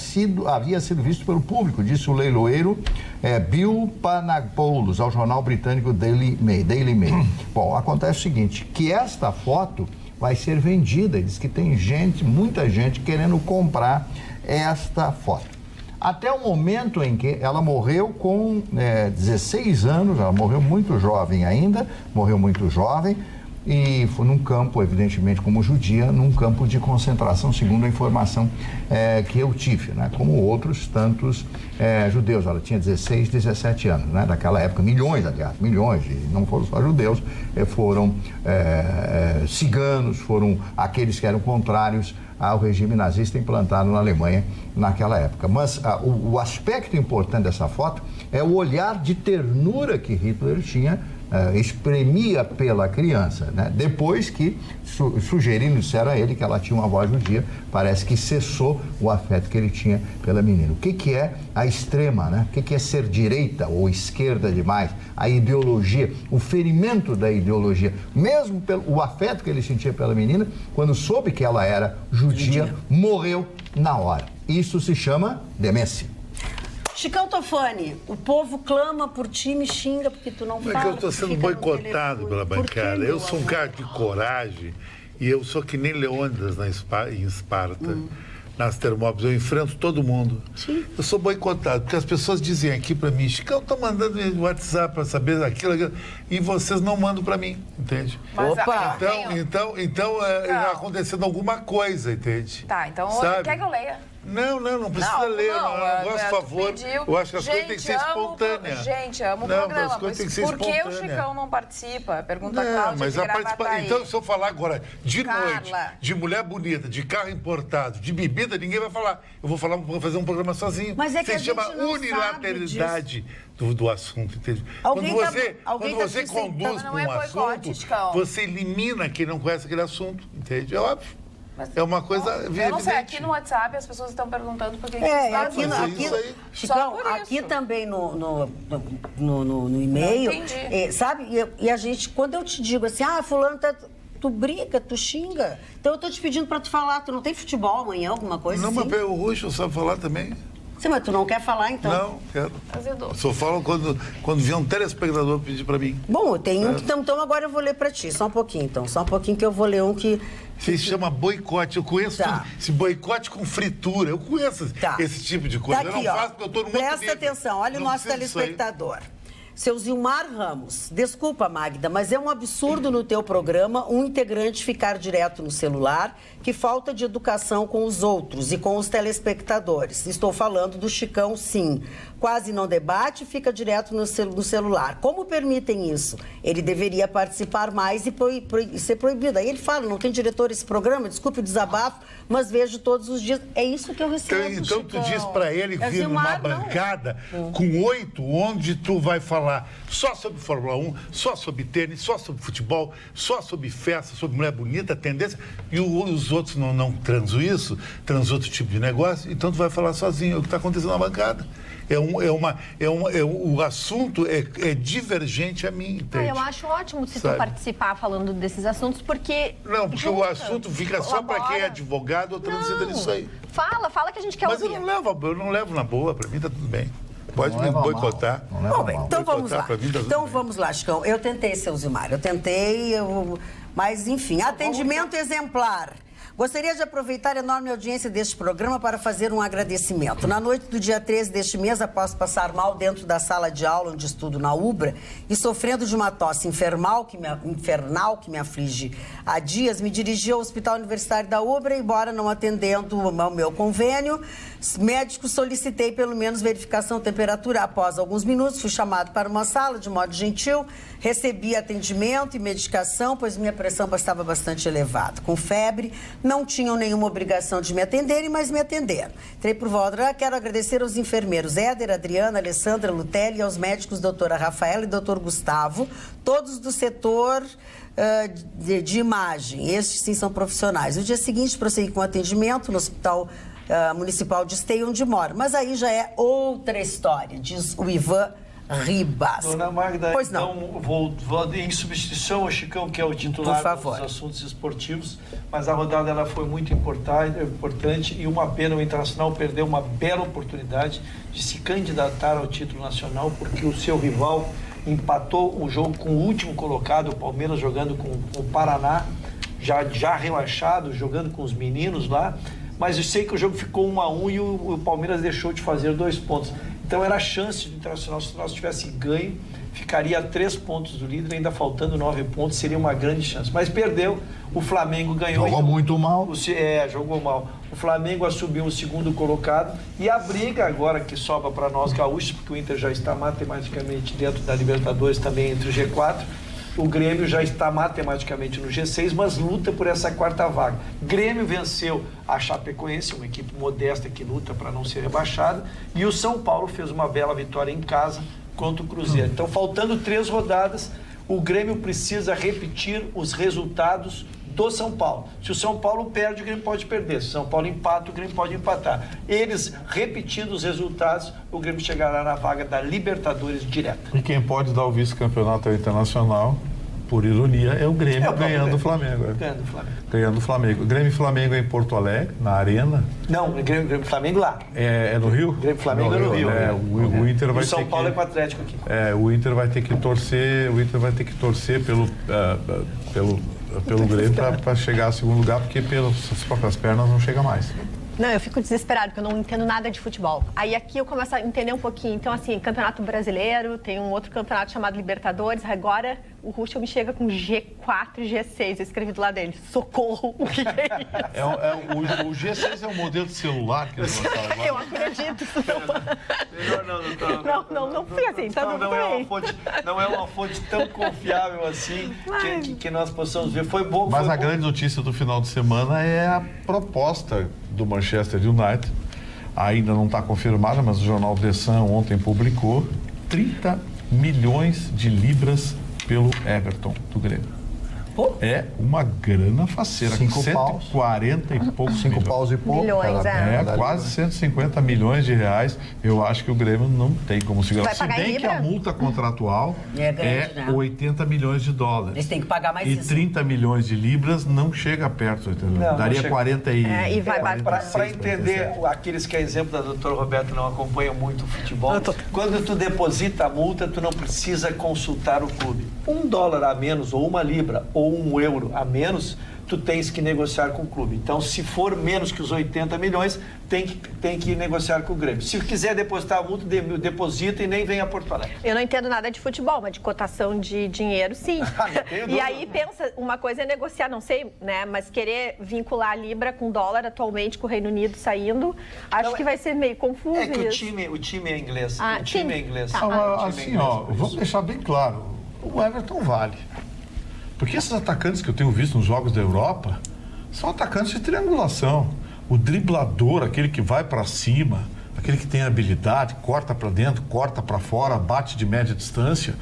Speaker 8: havia sido visto pelo público, disse o leiloeiro Bill Panagopoulos, ao jornal britânico Daily Mail. Bom, acontece o seguinte, que esta foto vai ser vendida, diz que tem muita gente querendo comprar esta foto. Até o momento em que ela morreu com 16 anos, ela morreu muito jovem ainda, e foi num campo, evidentemente, como judia, num campo de concentração, segundo a informação que eu tive, né? Como outros tantos judeus. Ela tinha 16, 17 anos, né? Naquela época, milhões, e não foram só judeus, foram ciganos, foram aqueles que eram contrários ao regime nazista implantado na Alemanha naquela época. Mas o aspecto importante dessa foto é o olhar de ternura que Hitler tinha, espremia pela criança, né? Depois que disseram a ele que ela tinha uma avó judia, parece que cessou o afeto que ele tinha pela menina. O que é a extrema, né? O que é ser direita ou esquerda demais? A ideologia, o ferimento da ideologia, mesmo o afeto que ele sentia pela menina, quando soube que ela era judia, morreu na hora. Isso se chama demência.
Speaker 2: Chicão Tofani, o povo clama por ti, me xinga porque tu não fala.
Speaker 4: É que eu estou sendo boicotado pela bancada. Eu sou um cara de coragem e eu sou que nem Leônidas em Esparta. Nas Termópilas, eu enfrento todo mundo. Sim. Eu sou boicotado, porque as pessoas dizem aqui para mim, Chicão, estou mandando no WhatsApp para saber aquilo, e vocês não mandam para mim, entende?
Speaker 5: Mas
Speaker 4: Então já acontecendo alguma coisa, entende?
Speaker 5: Tá, então quer que eu leia?
Speaker 4: Não precisa ler. Eu gosto, por favor. Eu acho que as coisas têm que ser espontâneas.
Speaker 5: Gente, amo o programa. Por que o Chicão não participa? Pergunta a Cláudia de Gravataí.
Speaker 4: Então, se eu falar agora de noite, de mulher bonita, de carro importado, de bebida, ninguém vai falar. Eu vou fazer um programa sozinho.
Speaker 2: Mas é que
Speaker 4: se chama unilateralidade do assunto, entende? Quando você conduz para um assunto, você elimina quem não conhece aquele assunto, entende? É óbvio. É uma coisa evidente.
Speaker 5: Eu não sei, aqui no WhatsApp as pessoas estão perguntando por que
Speaker 2: Chicão, aqui também no e-mail, sabe? E a gente, quando eu te digo assim, fulano tu briga, tu xinga. Então eu tô te pedindo pra tu falar, tu não tem futebol amanhã, alguma coisa assim?
Speaker 4: Não, mas o Ruxo sabe falar também.
Speaker 2: Sim, mas tu não quer falar, então?
Speaker 4: Não, quero. Só falo quando vier um telespectador pedir pra mim.
Speaker 2: Bom, eu tenho então agora eu vou ler pra ti, só um pouquinho então. Só um pouquinho que eu vou ler um que...
Speaker 4: Se chama boicote, eu conheço tudo. Esse boicote com fritura, eu conheço esse tipo de coisa.
Speaker 2: Tá aqui,
Speaker 4: eu não faço porque eu tô no outro nível.
Speaker 2: Presta atenção, olha o nosso telespectador. Seu Zilmar Ramos, desculpa, Magda, mas é um absurdo no teu programa um integrante ficar direto no celular, que falta de educação com os outros e com os telespectadores. Estou falando do Chicão, sim. Quase não debate, fica direto no celular. Como permitem isso? Ele deveria participar mais e ser proibido. Aí ele fala, não tem diretor esse programa, desculpe o desabafo, mas vejo todos os dias. É isso que eu recebo,
Speaker 4: Então tu diz pra ele vir numa bancada com 8, onde tu vai falar só sobre Fórmula 1, só sobre tênis, só sobre futebol, só sobre festa, sobre mulher bonita, tendência, e os outros não transam isso, transam outro tipo de negócio, então tu vai falar sozinho, é o que está acontecendo na bancada. O assunto é divergente a mim, entende?
Speaker 9: Eu acho ótimo se tu participar falando desses assuntos, porque...
Speaker 4: Não, porque o assunto fica só para quem é advogado ou transita nisso aí.
Speaker 9: Fala que a gente quer ouvir.
Speaker 4: Mas eu não levo na boa, para mim tá tudo bem. Pode me boicotar.
Speaker 2: Bom, bem, então vamos lá. Então vamos lá, Chicão. Eu tentei, seu Zilmar, mas enfim, atendimento exemplar. Gostaria de aproveitar a enorme audiência deste programa para fazer um agradecimento. Na noite do dia 13 deste mês, após passar mal dentro da sala de aula onde estudo na UBRA e sofrendo de uma tosse infernal que me aflige há dias, me dirigi ao Hospital Universitário da UBRA, embora não atendendo ao meu convênio. Médico, solicitei pelo menos verificação de temperatura. Após alguns minutos, fui chamado para uma sala de modo gentil, recebi atendimento e medicação, pois minha pressão estava bastante elevada. Com febre, não tinham nenhuma obrigação de me atenderem, mas me atenderam. Entrei por volta. Quero agradecer aos enfermeiros Éder, Adriana, Alessandra, Lutelli e aos médicos doutora Rafaela e doutor Gustavo, todos do setor de imagem. Estes sim são profissionais. No dia seguinte, prossegui com atendimento no Hospital Municipal de Esteio, onde moro. Mas aí já é outra história, diz o Ivan Ribas.
Speaker 7: Dona Magda,
Speaker 2: pois não.
Speaker 7: Então vou em substituição ao Chicão, que é o titular dos assuntos esportivos, mas a rodada ela foi muito importante e uma pena o Internacional perdeu uma bela oportunidade de se candidatar ao título nacional, porque o seu rival empatou o jogo com o último colocado, o Palmeiras jogando com o Paraná, já relaxado, jogando com os meninos lá, mas eu sei que o jogo ficou 1-1 e o Palmeiras deixou de fazer 2 pontos. Então era a chance do Internacional, se nós tivesse ganho, ficaria a 3 pontos do líder, ainda faltando 9 pontos, seria uma grande chance. Mas perdeu, o Flamengo ganhou.
Speaker 8: Jogou muito mal.
Speaker 7: Jogou mal. O Flamengo assumiu o segundo colocado e a briga agora que sobra para nós gaúchos, porque o Inter já está matematicamente dentro da Libertadores, também entre o G4, o Grêmio já está matematicamente no G6, mas luta por essa 4ª vaga. Grêmio venceu a Chapecoense, uma equipe modesta que luta para não ser rebaixada, e o São Paulo fez uma bela vitória em casa contra o Cruzeiro. Então, faltando 3 rodadas, o Grêmio precisa repetir os resultados do São Paulo. Se o São Paulo perde, o Grêmio pode perder. Se o São Paulo empata, o Grêmio pode empatar. Eles, repetindo os resultados, o Grêmio chegará na vaga da Libertadores direta.
Speaker 3: E quem pode dar o vice-campeonato Internacional, por ironia, é o Grêmio ganhando o Flamengo. Ganhando o Flamengo. Grêmio e Flamengo é em Porto Alegre, na Arena.
Speaker 7: Não, Grêmio e Flamengo lá.
Speaker 3: É no Rio?
Speaker 7: Grêmio e Flamengo é no Rio.
Speaker 3: O Inter vai ter que...
Speaker 7: São Paulo é com o Atlético aqui.
Speaker 3: O Inter vai ter que torcer pelo Grêmio para chegar ao segundo lugar, porque pelas suas próprias pernas não chega mais.
Speaker 9: Não, eu fico desesperado, porque eu não entendo nada de futebol. Aí aqui eu começo a entender um pouquinho. Então, assim, Campeonato Brasileiro, tem um outro campeonato chamado Libertadores. Agora, o Ruschel me chega com G4 e G6. Eu escrevi do lado dele. Socorro! O que é isso?
Speaker 3: O G6 é um modelo de celular que eles lançaram agora.
Speaker 9: Eu acredito. Não fui assim.
Speaker 7: Não é uma fonte tão confiável assim que nós possamos ver. Foi bom.
Speaker 3: Mas a grande notícia do final de semana é a proposta do Manchester United, ainda não está confirmada, mas o jornal The Sun ontem publicou 30 milhões de libras pelo Everton do Grêmio.
Speaker 2: Pô.
Speaker 3: É uma grana faceira. 140 e poucos
Speaker 8: 5 paus e pouco.
Speaker 9: Milhões,
Speaker 3: quase 150 milhões de reais. Eu acho que o Grêmio não tem como segurar. Se bem que a multa contratual é 80 milhões de dólares.
Speaker 2: Eles têm que pagar mais
Speaker 3: isso. E 30 milhões de libras não chega perto. Daria 40 e...
Speaker 7: Para entender, aqueles que é exemplo da doutora Roberta não acompanham muito o futebol, quando tu deposita a multa, tu não precisa consultar o clube. $1 a menos, ou 1 libra, ou €1 a menos, tu tens que negociar com o clube. Então, se for menos que os 80 milhões, tem que negociar com o Grêmio. Se quiser depositar a multa, deposita e nem vem a Porto Alegre.
Speaker 9: Eu não entendo nada de futebol, mas de cotação de dinheiro, sim. E aí pensa, uma coisa é negociar, não sei, né? Mas querer vincular a Libra com dólar atualmente, com o Reino Unido saindo, acho que vai ser meio confuso.
Speaker 7: É que o time é inglês. O time é inglês.
Speaker 3: Assim, vamos deixar bem claro, o Everton vale. Porque esses atacantes que eu tenho visto nos jogos da Europa são atacantes de triangulação. O driblador, aquele que vai para cima, aquele que tem habilidade, corta para dentro, corta para fora, bate de média distância.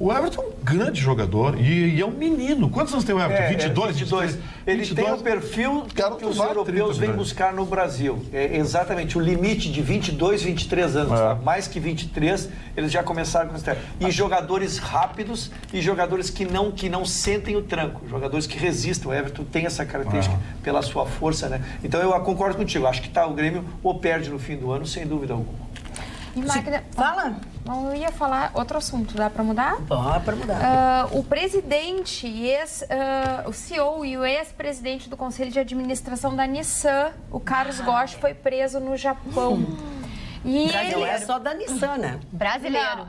Speaker 3: O Everton é um grande jogador e é um menino. Quantos anos tem o Everton? 22?
Speaker 7: Ele tem o perfil que os europeus vêm buscar no Brasil. É exatamente o limite de 22, 23 anos. Tá? Mais que 23, eles já começaram com isso. E jogadores rápidos e jogadores que não sentem o tranco. Jogadores que resistem. O Everton tem essa característica pela sua força, né? Então eu concordo contigo. Acho que o Grêmio ou perde no fim do ano, sem dúvida alguma.
Speaker 6: E Magda,
Speaker 2: fala.
Speaker 6: Eu ia falar outro assunto, dá para mudar?
Speaker 2: Dá para mudar.
Speaker 6: O presidente o CEO e o ex-presidente do Conselho de Administração da Nissan, o Carlos Ghosh, foi preso no Japão. E
Speaker 2: ele é só da Nissan, né?
Speaker 9: Brasileiro.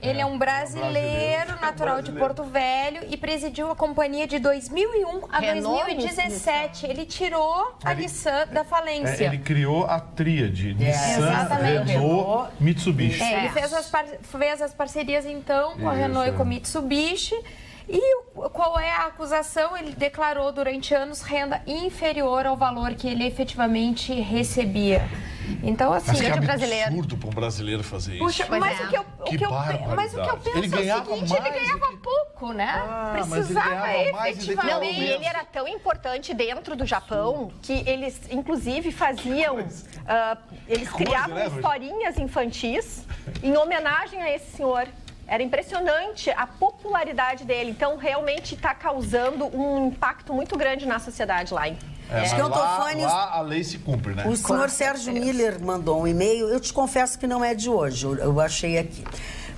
Speaker 6: Ele é um brasileiro natural de Porto Velho e presidiu a companhia de 2001 a 2017. Ele tirou a Nissan da falência.
Speaker 3: Ele criou a tríade Nissan, Renault, Mitsubishi.
Speaker 6: Ele fez as parcerias, então, com a Renault e com a Mitsubishi. E qual é a acusação? Ele declarou durante anos renda inferior ao valor que ele efetivamente recebia. Então, assim,
Speaker 3: é absurdo para um brasileiro fazer isso.
Speaker 6: Puxa, mas o que eu penso
Speaker 3: ele ganhava
Speaker 6: é o seguinte, ele ganhava pouco, né? Precisava efetivamente.
Speaker 9: E ele era tão importante dentro do Japão que eles, inclusive, faziam... eles criavam historinhas infantis em homenagem a esse senhor. Era impressionante a popularidade dele. Então, realmente está causando um impacto muito grande na sociedade lá.
Speaker 3: Mas lá a lei se cumpre, né?
Speaker 2: O senhor Sérgio Miller mandou um e-mail. Eu te confesso que não é de hoje. Eu achei aqui.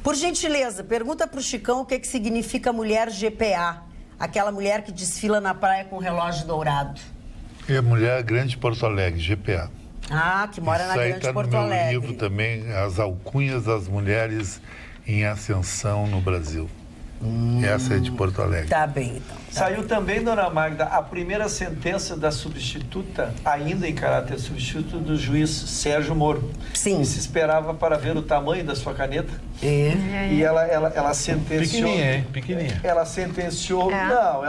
Speaker 2: Por gentileza, pergunta para o Chicão o que significa mulher GPA. Aquela mulher que desfila na praia com relógio dourado.
Speaker 4: É a mulher Grande Porto Alegre, GPA.
Speaker 2: Que mora na Grande Porto Alegre.
Speaker 4: Isso aí está no meu livro também, As Alcunhas das Mulheres em Ascensão no Brasil. Essa é de Porto Alegre.
Speaker 2: Tá bem, então.
Speaker 7: Saiu também, dona Magda, a primeira sentença da substituta, ainda em caráter substituto, do juiz Sérgio Moro.
Speaker 2: Sim.
Speaker 7: Que se esperava para ver o tamanho da sua caneta. E ela sentenciou...
Speaker 3: Pequenininha.
Speaker 7: Ela sentenciou... Não,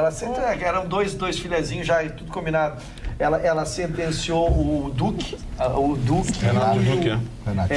Speaker 7: eram dois filezinhos já, tudo combinado. Ela sentenciou o Duque.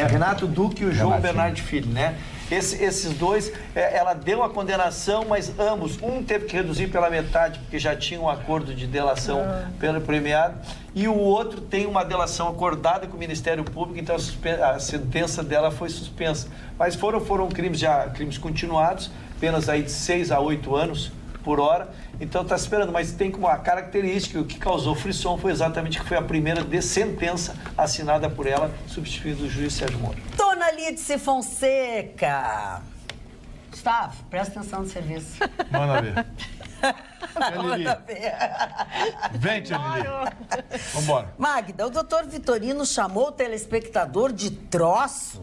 Speaker 7: Renato Duque e o João Bernardo Filho, né? Esses dois, ela deu a condenação, mas ambos, um teve que reduzir pela metade, porque já tinha um acordo de delação pelo premiado, e o outro tem uma delação acordada com o Ministério Público, então a sentença dela foi suspensa. Mas foram crimes continuados, penas aí de 6 a 8 anos por hora, então está esperando, mas tem como a característica, o que causou frisson foi exatamente que foi a primeira sentença assinada por ela, substituindo o juiz Sérgio Moro.
Speaker 2: Dona Lídice Fonseca. Gustavo, presta atenção no serviço.
Speaker 3: Manda ver.
Speaker 2: Manda ver.
Speaker 3: Vem, tia Lili. Vambora.
Speaker 2: Magda, o doutor Vitorino chamou o telespectador de troço.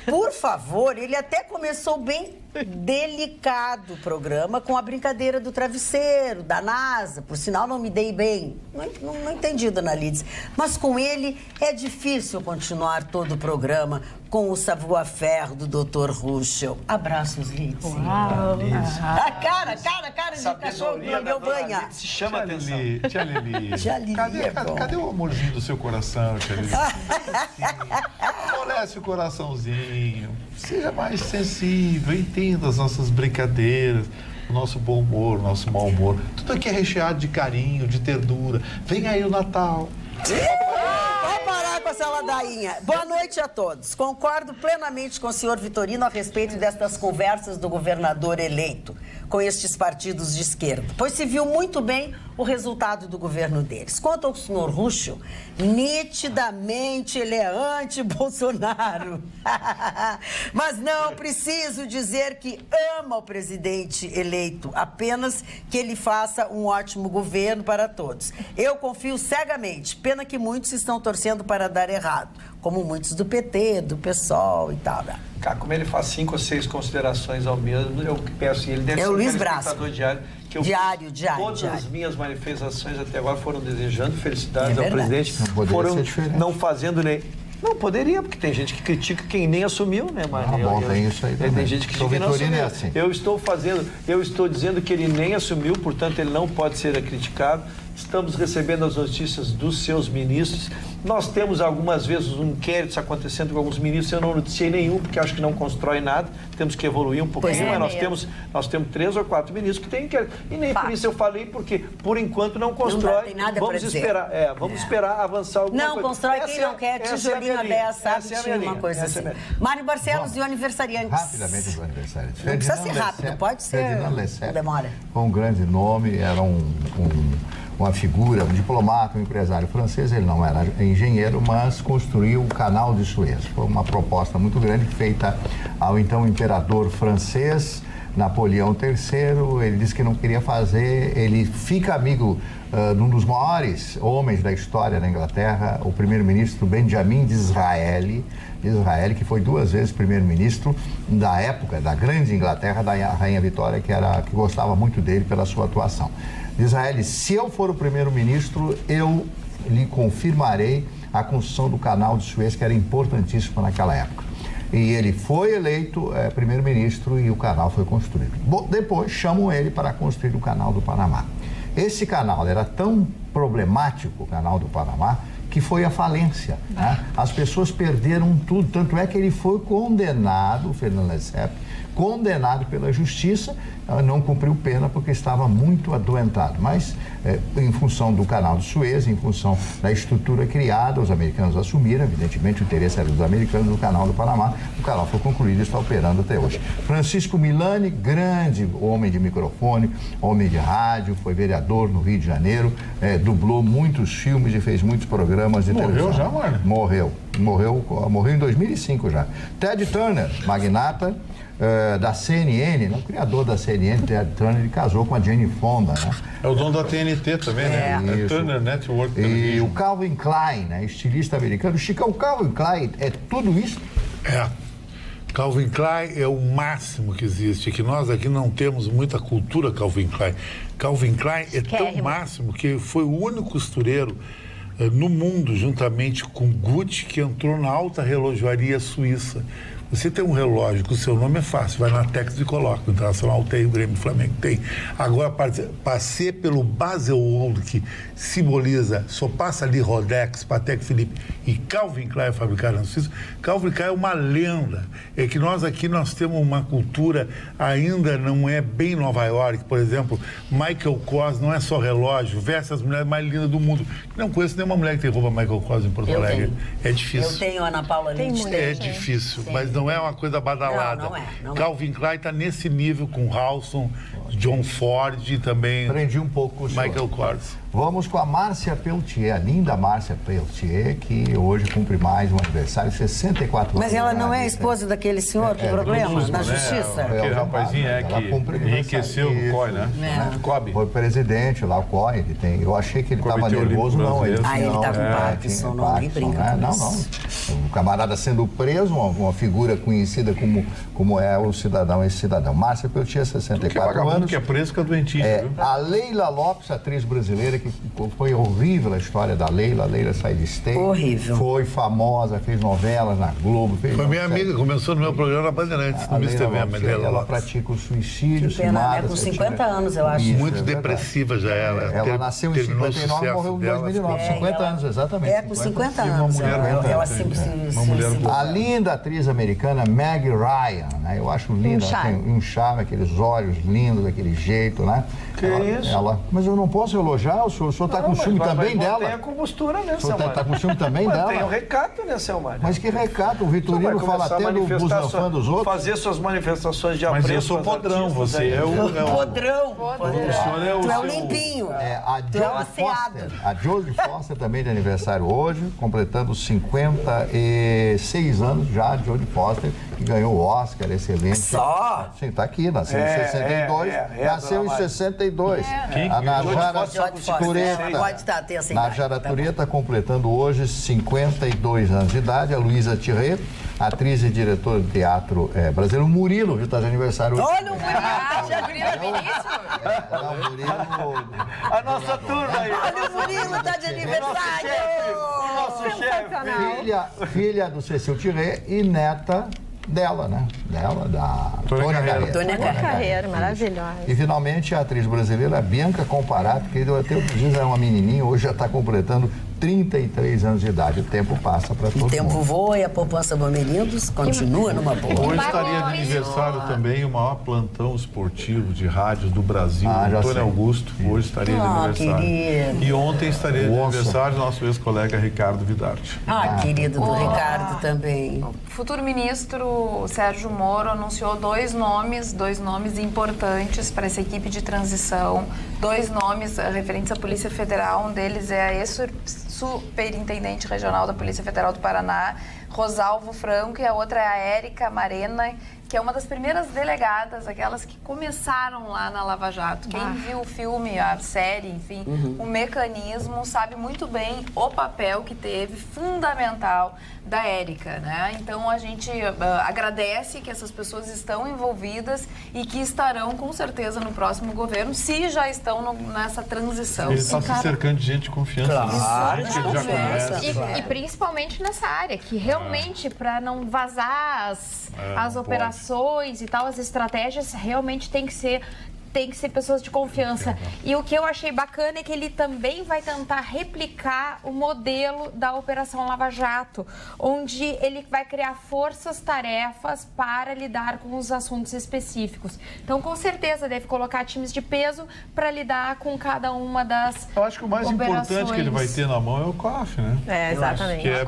Speaker 2: Por favor, ele até começou bem delicado o programa com a brincadeira do travesseiro, da NASA. Por sinal, não me dei bem. Não entendi, dona Lídice. Mas com ele é difícil continuar todo o programa com o savoir-faire do Dr. Ruschel. Abraços, Lídice. A cara de cachorro que não deu banha.
Speaker 7: Se chama a atenção.
Speaker 3: Tia Lili.
Speaker 2: Tia Lili.
Speaker 3: Cadê o amorzinho do seu coração, tia Lili? Amolece o coraçãozinho. Seja mais sensível, entenda as nossas brincadeiras. o nosso bom humor, o nosso mau humor. Tudo aqui é recheado de carinho, de ternura. Vem aí o Natal.
Speaker 2: Vamos parar com essa ladainha. Boa noite a todos. Concordo plenamente com o senhor Vitorino a respeito destas conversas do governador eleito com estes partidos de esquerda, pois se viu muito bem o resultado do governo deles. Quanto ao senhor Ruschel, nitidamente ele é anti-Bolsonaro. Mas não preciso dizer que ama o presidente eleito, apenas que ele faça um ótimo governo para todos. Eu confio cegamente, pena que muitos estão torcendo para dar errado, como muitos do PT, do PSOL e tal.
Speaker 7: Cara, como ele faz 5 ou 6 considerações ao mesmo, eu peço, ele deve ser um espectador diário, que eu todas as minhas manifestações até agora foram desejando felicidades ao presidente, foram não fazendo nem... Não, poderia, porque tem gente que critica quem nem assumiu, né, Maria?
Speaker 8: Tem isso aí também.
Speaker 7: Tem gente que critica quem não assumiu.
Speaker 8: Assim.
Speaker 7: Eu estou dizendo que ele nem assumiu, portanto ele não pode ser criticado. Estamos recebendo as notícias dos seus ministros. Nós temos algumas vezes um inquérito acontecendo com alguns ministros. Eu não noticiei nenhum, porque acho que não constrói nada. Temos que evoluir um pouquinho, mas nós temos 3 ou 4 ministros que têm inquérito. E nem por isso eu falei, porque por enquanto não constrói.
Speaker 2: Não tem nada
Speaker 7: vamos esperar, vamos esperar avançar alguma coisa.
Speaker 2: Não constrói quem não quer, tijolinho aberto, sabe? Tinha uma coisa assim. Mário Barcelos e o aniversariante.
Speaker 8: Rapidamente o aniversariante.
Speaker 2: Não precisa ser rápido, pode ser. Não demora.
Speaker 8: Foi um grande nome, era uma figura, um diplomata, um empresário francês. Ele não era engenheiro, mas construiu o Canal de Suez. Foi uma proposta muito grande feita ao então imperador francês, Napoleão III. Ele disse que não queria fazer. Ele fica amigo de um dos maiores homens da história da Inglaterra, o primeiro-ministro Benjamin Disraeli, que foi 2 vezes primeiro-ministro da época da grande Inglaterra, da Rainha Vitória, que gostava muito dele pela sua atuação. Disraeli, se eu for o primeiro-ministro, eu lhe confirmarei a construção do Canal de Suez, que era importantíssimo naquela época. E ele foi eleito primeiro-ministro e o canal foi construído. Depois chamam ele para construir o Canal do Panamá. Esse canal era tão problemático, o Canal do Panamá, que foi à falência. Né? As pessoas perderam tudo, tanto é que ele foi condenado, o Fernando Lesseps, condenado pela justiça, não cumpriu pena porque estava muito adoentado. Mas, em função do Canal de Suez, em função da estrutura criada, os americanos assumiram, evidentemente o interesse era dos americanos, no Canal do Panamá. O canal foi concluído e está operando até hoje. Francisco Milani, grande homem de microfone, homem de rádio, foi vereador no Rio de Janeiro, dublou muitos filmes e fez muitos programas de televisão.
Speaker 3: Morreu já, mano?
Speaker 8: Morreu em 2005 já. Ted Turner, magnata da CNN, o criador da CNN, Ted Turner, ele casou com a Jane Fonda, né?
Speaker 3: É o dono da TNT também, né? É Turner Network.
Speaker 8: E o Calvin Klein, né? Estilista americano. Chico, o Calvin Klein é tudo isso?
Speaker 4: Calvin Klein é o máximo que existe, que nós aqui não temos muita cultura Calvin Klein. Calvin Klein é tão máximo que foi o único costureiro no mundo, juntamente com Gucci, que entrou na alta relojoaria suíça. Você tem um relógio que o seu nome é fácil, vai na Tex e coloca. O Internacional tem, o Grêmio, o Flamengo tem. Agora, passei pelo Baselworld, que simboliza, só passa ali Rolex, Patek Philippe e Calvin Klein fabricado na Suíça. Calvin Klein é uma lenda. É que nós aqui temos uma cultura, ainda não é bem Nova York. Por exemplo, Michael Kors não é só relógio, veste as mulheres mais lindas do mundo. Não conheço nenhuma mulher que tem roupa Michael Kors em Porto Alegre. É difícil.
Speaker 2: Eu tenho, Ana Paula Lins.
Speaker 4: É difícil, mas não é uma coisa badalada.
Speaker 2: Não
Speaker 4: Calvin Klein está nesse nível com Halston, John Ford e também
Speaker 8: aprendi um pouco com o
Speaker 4: Michael Kors.
Speaker 8: Vamos com a Márcia Peltier, a linda Márcia Peltier, que hoje cumpre mais um aniversário, 64 anos.
Speaker 2: Mas ela não é esposa daquele senhor com problema na justiça?
Speaker 3: Aquele rapazinho que enriqueceu o COI, né?
Speaker 8: Foi presidente lá, o COI. Eu achei que ele estava nervoso, não.
Speaker 2: Ele está com Parkinson, não me brinca.
Speaker 8: Não. O camarada sendo preso, uma figura conhecida como é o cidadão, esse cidadão. Márcia Peltier, 64 anos.
Speaker 3: Que é preso, que é doentinho, viu?
Speaker 8: A Leila Lopes, atriz brasileira, que foi horrível a história da Leila. A Leila saiu de Esteio.
Speaker 2: Horrível.
Speaker 8: Foi famosa, fez novelas na Globo.
Speaker 4: Foi minha amiga, começou no meu programa na Bandeirantes, no Miss TV.
Speaker 8: Ela pratica o suicídio,
Speaker 2: que pena, com 50 anos, eu acho.
Speaker 4: Muito depressiva já ela.
Speaker 8: Ela nasceu em 59 e morreu em 2009. 50 anos, exatamente.
Speaker 2: Com 50 anos. Ela
Speaker 8: a linda atriz americana Meg Ryan, né? Eu acho linda. Ela tem um charme, aqueles olhos lindos, daquele jeito, né?
Speaker 7: Que isso?
Speaker 8: Mas eu não posso elogiar, o senhor está com ciúme também dela.
Speaker 7: Tem a compostura, né,
Speaker 8: O senhor está com ciúme também dela?
Speaker 7: Tem um recato, né, Selmar?
Speaker 8: Mas que recato? O Vitorino fala até do busanfã dos outros.
Speaker 7: Fazer suas manifestações de apreço.
Speaker 3: Mas eu sou podrão, você é o...
Speaker 2: Podrão. Tu é o limpinho.
Speaker 8: A Jodie Foster também de aniversário hoje, completando 56 anos já, Jodie Foster, que ganhou o Oscar, excelente.
Speaker 2: Só?
Speaker 8: Sim, está aqui, nasceu em 62. Nasceu em 62. A Najara Tureta.
Speaker 2: Pode estar, tem essa
Speaker 8: Najara Tureta completando hoje 52 anos de idade. A Luísa Tirré, atriz e diretora de teatro brasileiro. O Murilo, que está de aniversário hoje.
Speaker 2: Olha o Murilo!
Speaker 7: A nossa turma aí.
Speaker 2: Olha o Murilo, está de aniversário!
Speaker 7: Nosso chefe.
Speaker 8: Filha do Cecil Tirré e neta dela, né? Da Tônia Carreiro.
Speaker 9: Tônia Carreiro, maravilhosa.
Speaker 8: E finalmente a atriz brasileira Bianca Comparato, que até outro dia era uma menininha, hoje já está completando 33 anos de idade. O tempo passa para todo mundo.
Speaker 2: O tempo voa e a poupança Bamerindos continua numa boa.
Speaker 3: Hoje estaria de aniversário também o maior plantão esportivo de rádios do Brasil, Antônio Augusto. Hoje estaria de aniversário.
Speaker 2: Querido.
Speaker 3: E ontem estaria de aniversário nosso ex-colega Ricardo Vidarte.
Speaker 2: Querido do Ricardo também.
Speaker 5: O futuro ministro Sérgio Moro anunciou dois nomes importantes para essa equipe de transição. 2 nomes referentes à Polícia Federal. Um deles é a ex-superintendente regional da Polícia Federal do Paraná, Rosalvo Franco, e a outra é a Érica Marena, que é uma das primeiras delegadas, aquelas que começaram lá na Lava Jato. Quem viu o filme, a série, enfim, o mecanismo, sabe muito bem o papel que teve, fundamental, da Érica, né? Então, a gente agradece que essas pessoas estão envolvidas e que estarão, com certeza, no próximo governo, se já estão nessa transição.
Speaker 3: Ele está se cercando de gente de confiança.
Speaker 2: Claro,
Speaker 3: gente que ele já conhece.
Speaker 6: E principalmente nessa área, que realmente, para não vazar as operações e tal, as estratégias, realmente tem que ser pessoas de confiança. E o que eu achei bacana é que ele também vai tentar replicar o modelo da Operação Lava Jato, onde ele vai criar forças-tarefas para lidar com os assuntos específicos. Então, com certeza, deve colocar times de peso para lidar com cada uma das operações.
Speaker 3: Eu acho que o mais importante que ele vai ter na mão é o COAF, né?
Speaker 9: Exatamente.
Speaker 5: Vai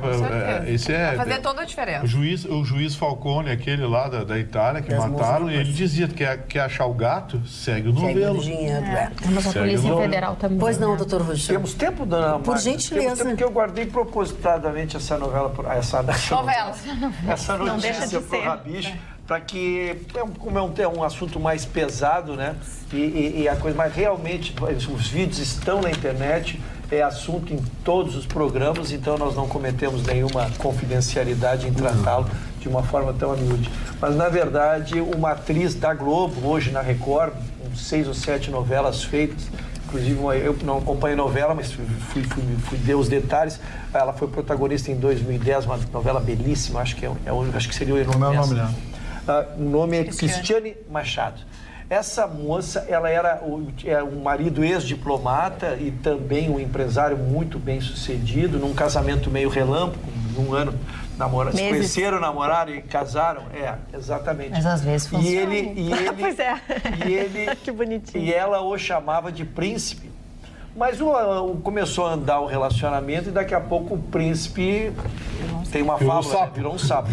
Speaker 5: fazer toda a diferença.
Speaker 3: O juiz Falcone, aquele lá da Itália, que mataram, ele dizia que quer achar o gato, segue o novelo.
Speaker 6: Mas a Polícia Federal também.
Speaker 2: Pois não, doutor Rogério.
Speaker 7: Temos tempo, dona Marta?
Speaker 2: Por gentileza.
Speaker 7: Temos tempo, porque eu guardei propositadamente essa novela, essa notícia para o Rabicho, para que, como é um assunto mais pesado, né? E a coisa mais realmente, os vídeos estão na internet, é assunto em todos os programas, então nós não cometemos nenhuma confidencialidade em tratá-lo de uma forma tão humilde. Mas, na verdade, uma atriz da Globo, hoje na Record, 6 ou 7 novelas feitas, inclusive eu não acompanho novela, mas fui ver os detalhes. Ela foi protagonista em 2010, uma novela belíssima, acho que seria o nome dela. O nome é Cristiane Machado. Essa moça, ela era um marido ex-diplomata e também um empresário muito bem sucedido, num casamento meio relâmpago, num ano se conheceram, namoraram e casaram. Exatamente.
Speaker 2: Mas às vezes funciona.
Speaker 9: Pois é.
Speaker 7: E ele
Speaker 9: que bonitinho.
Speaker 7: E ela o chamava de príncipe. Mas começou a andar o relacionamento e daqui a pouco o príncipe tem uma fábula, virou um sapo.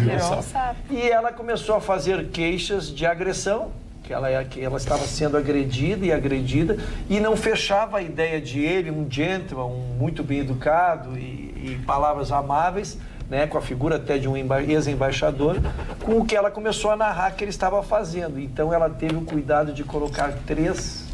Speaker 7: E ela começou a fazer queixas de agressão, que ela estava sendo agredida e não fechava a ideia de ele, um gentleman, muito bem educado e palavras amáveis, né, com a figura até de um ex-embaixador, com o que ela começou a narrar que ele estava fazendo. Então ela teve o cuidado de colocar três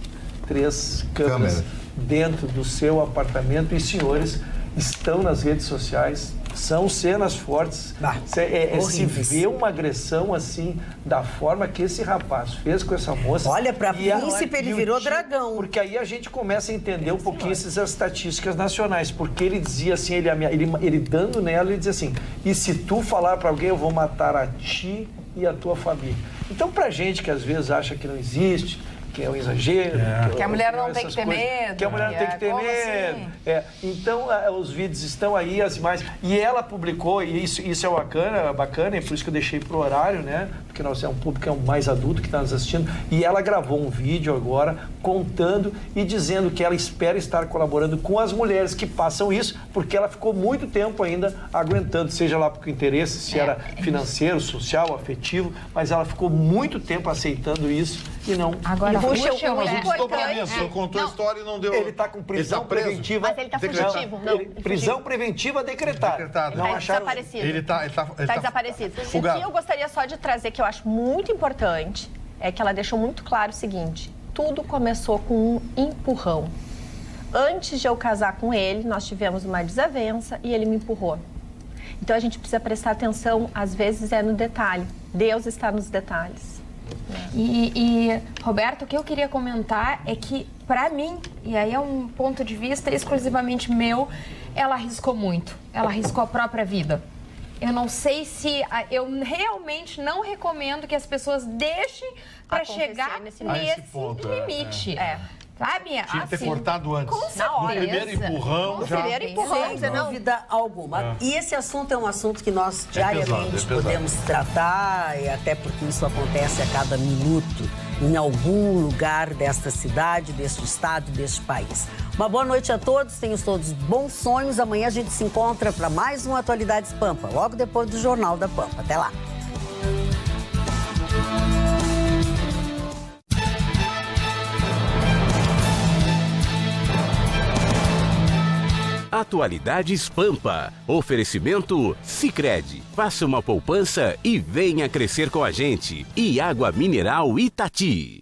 Speaker 7: câmeras dentro do seu apartamento e, senhores, estão nas redes sociais, são cenas fortes. Se vê uma agressão assim, da forma que esse rapaz fez com essa moça.
Speaker 2: Olha, para príncipe ele virou dragão.
Speaker 7: Porque aí a gente começa a entender um pouquinho essas estatísticas nacionais. Porque ele dizia assim, ele dando nela, ele dizia assim: e se tu falar para alguém, eu vou matar a ti e a tua família. Então, pra gente que às vezes acha que não existe, que é um exagero.
Speaker 5: Que a mulher não tem que ter medo.
Speaker 7: Que a mulher não tem que ter medo. Assim? Então, os vídeos estão aí, as imagens. E ela publicou, e isso é bacana, e por isso que eu deixei pro horário, né? Porque nós é um público mais adulto que está nos assistindo. E ela gravou um vídeo agora contando e dizendo que ela espera estar colaborando com as mulheres que passam isso, porque ela ficou muito tempo ainda aguentando, seja lá por interesse, se era financeiro, social, afetivo, mas ela ficou muito tempo aceitando isso e não...
Speaker 9: Agora,
Speaker 3: mas um desdobramento, contou a história e não deu...
Speaker 7: Ele está com prisão preventiva...
Speaker 9: Mas ele está fugitivo.
Speaker 7: Prisão preventiva decretada.
Speaker 9: Não acharam... desaparecido.
Speaker 3: Ele está
Speaker 9: desaparecido. O que eu gostaria só de trazer, que eu acho muito importante, é que ela deixou muito claro o seguinte: tudo começou com um empurrão. Antes de eu casar com ele, nós tivemos uma desavença e ele me empurrou. Então a gente precisa prestar atenção, às vezes é no detalhe. Deus está nos detalhes.
Speaker 6: E Roberto, o que eu queria comentar é que, para mim, e aí é um ponto de vista exclusivamente meu, ela arriscou muito. Ela arriscou a própria vida. Eu não sei se... Eu realmente não recomendo que as pessoas deixem para chegar nesse limite. Sabe?
Speaker 3: Tinha que ter cortado antes.
Speaker 6: Na hora.
Speaker 3: No primeiro empurrão.
Speaker 2: Sem dúvida alguma. E esse assunto é um assunto que nós diariamente podemos tratar, e até porque isso acontece a cada minuto em algum lugar desta cidade, deste estado, deste país. Uma boa noite a todos, tenham todos bons sonhos. Amanhã a gente se encontra para mais uma Atualidades Pampa, logo depois do Jornal da Pampa. Até lá.
Speaker 1: Atualidades Pampa. Oferecimento Sicredi. Faça uma poupança e venha crescer com a gente. E água mineral Itati.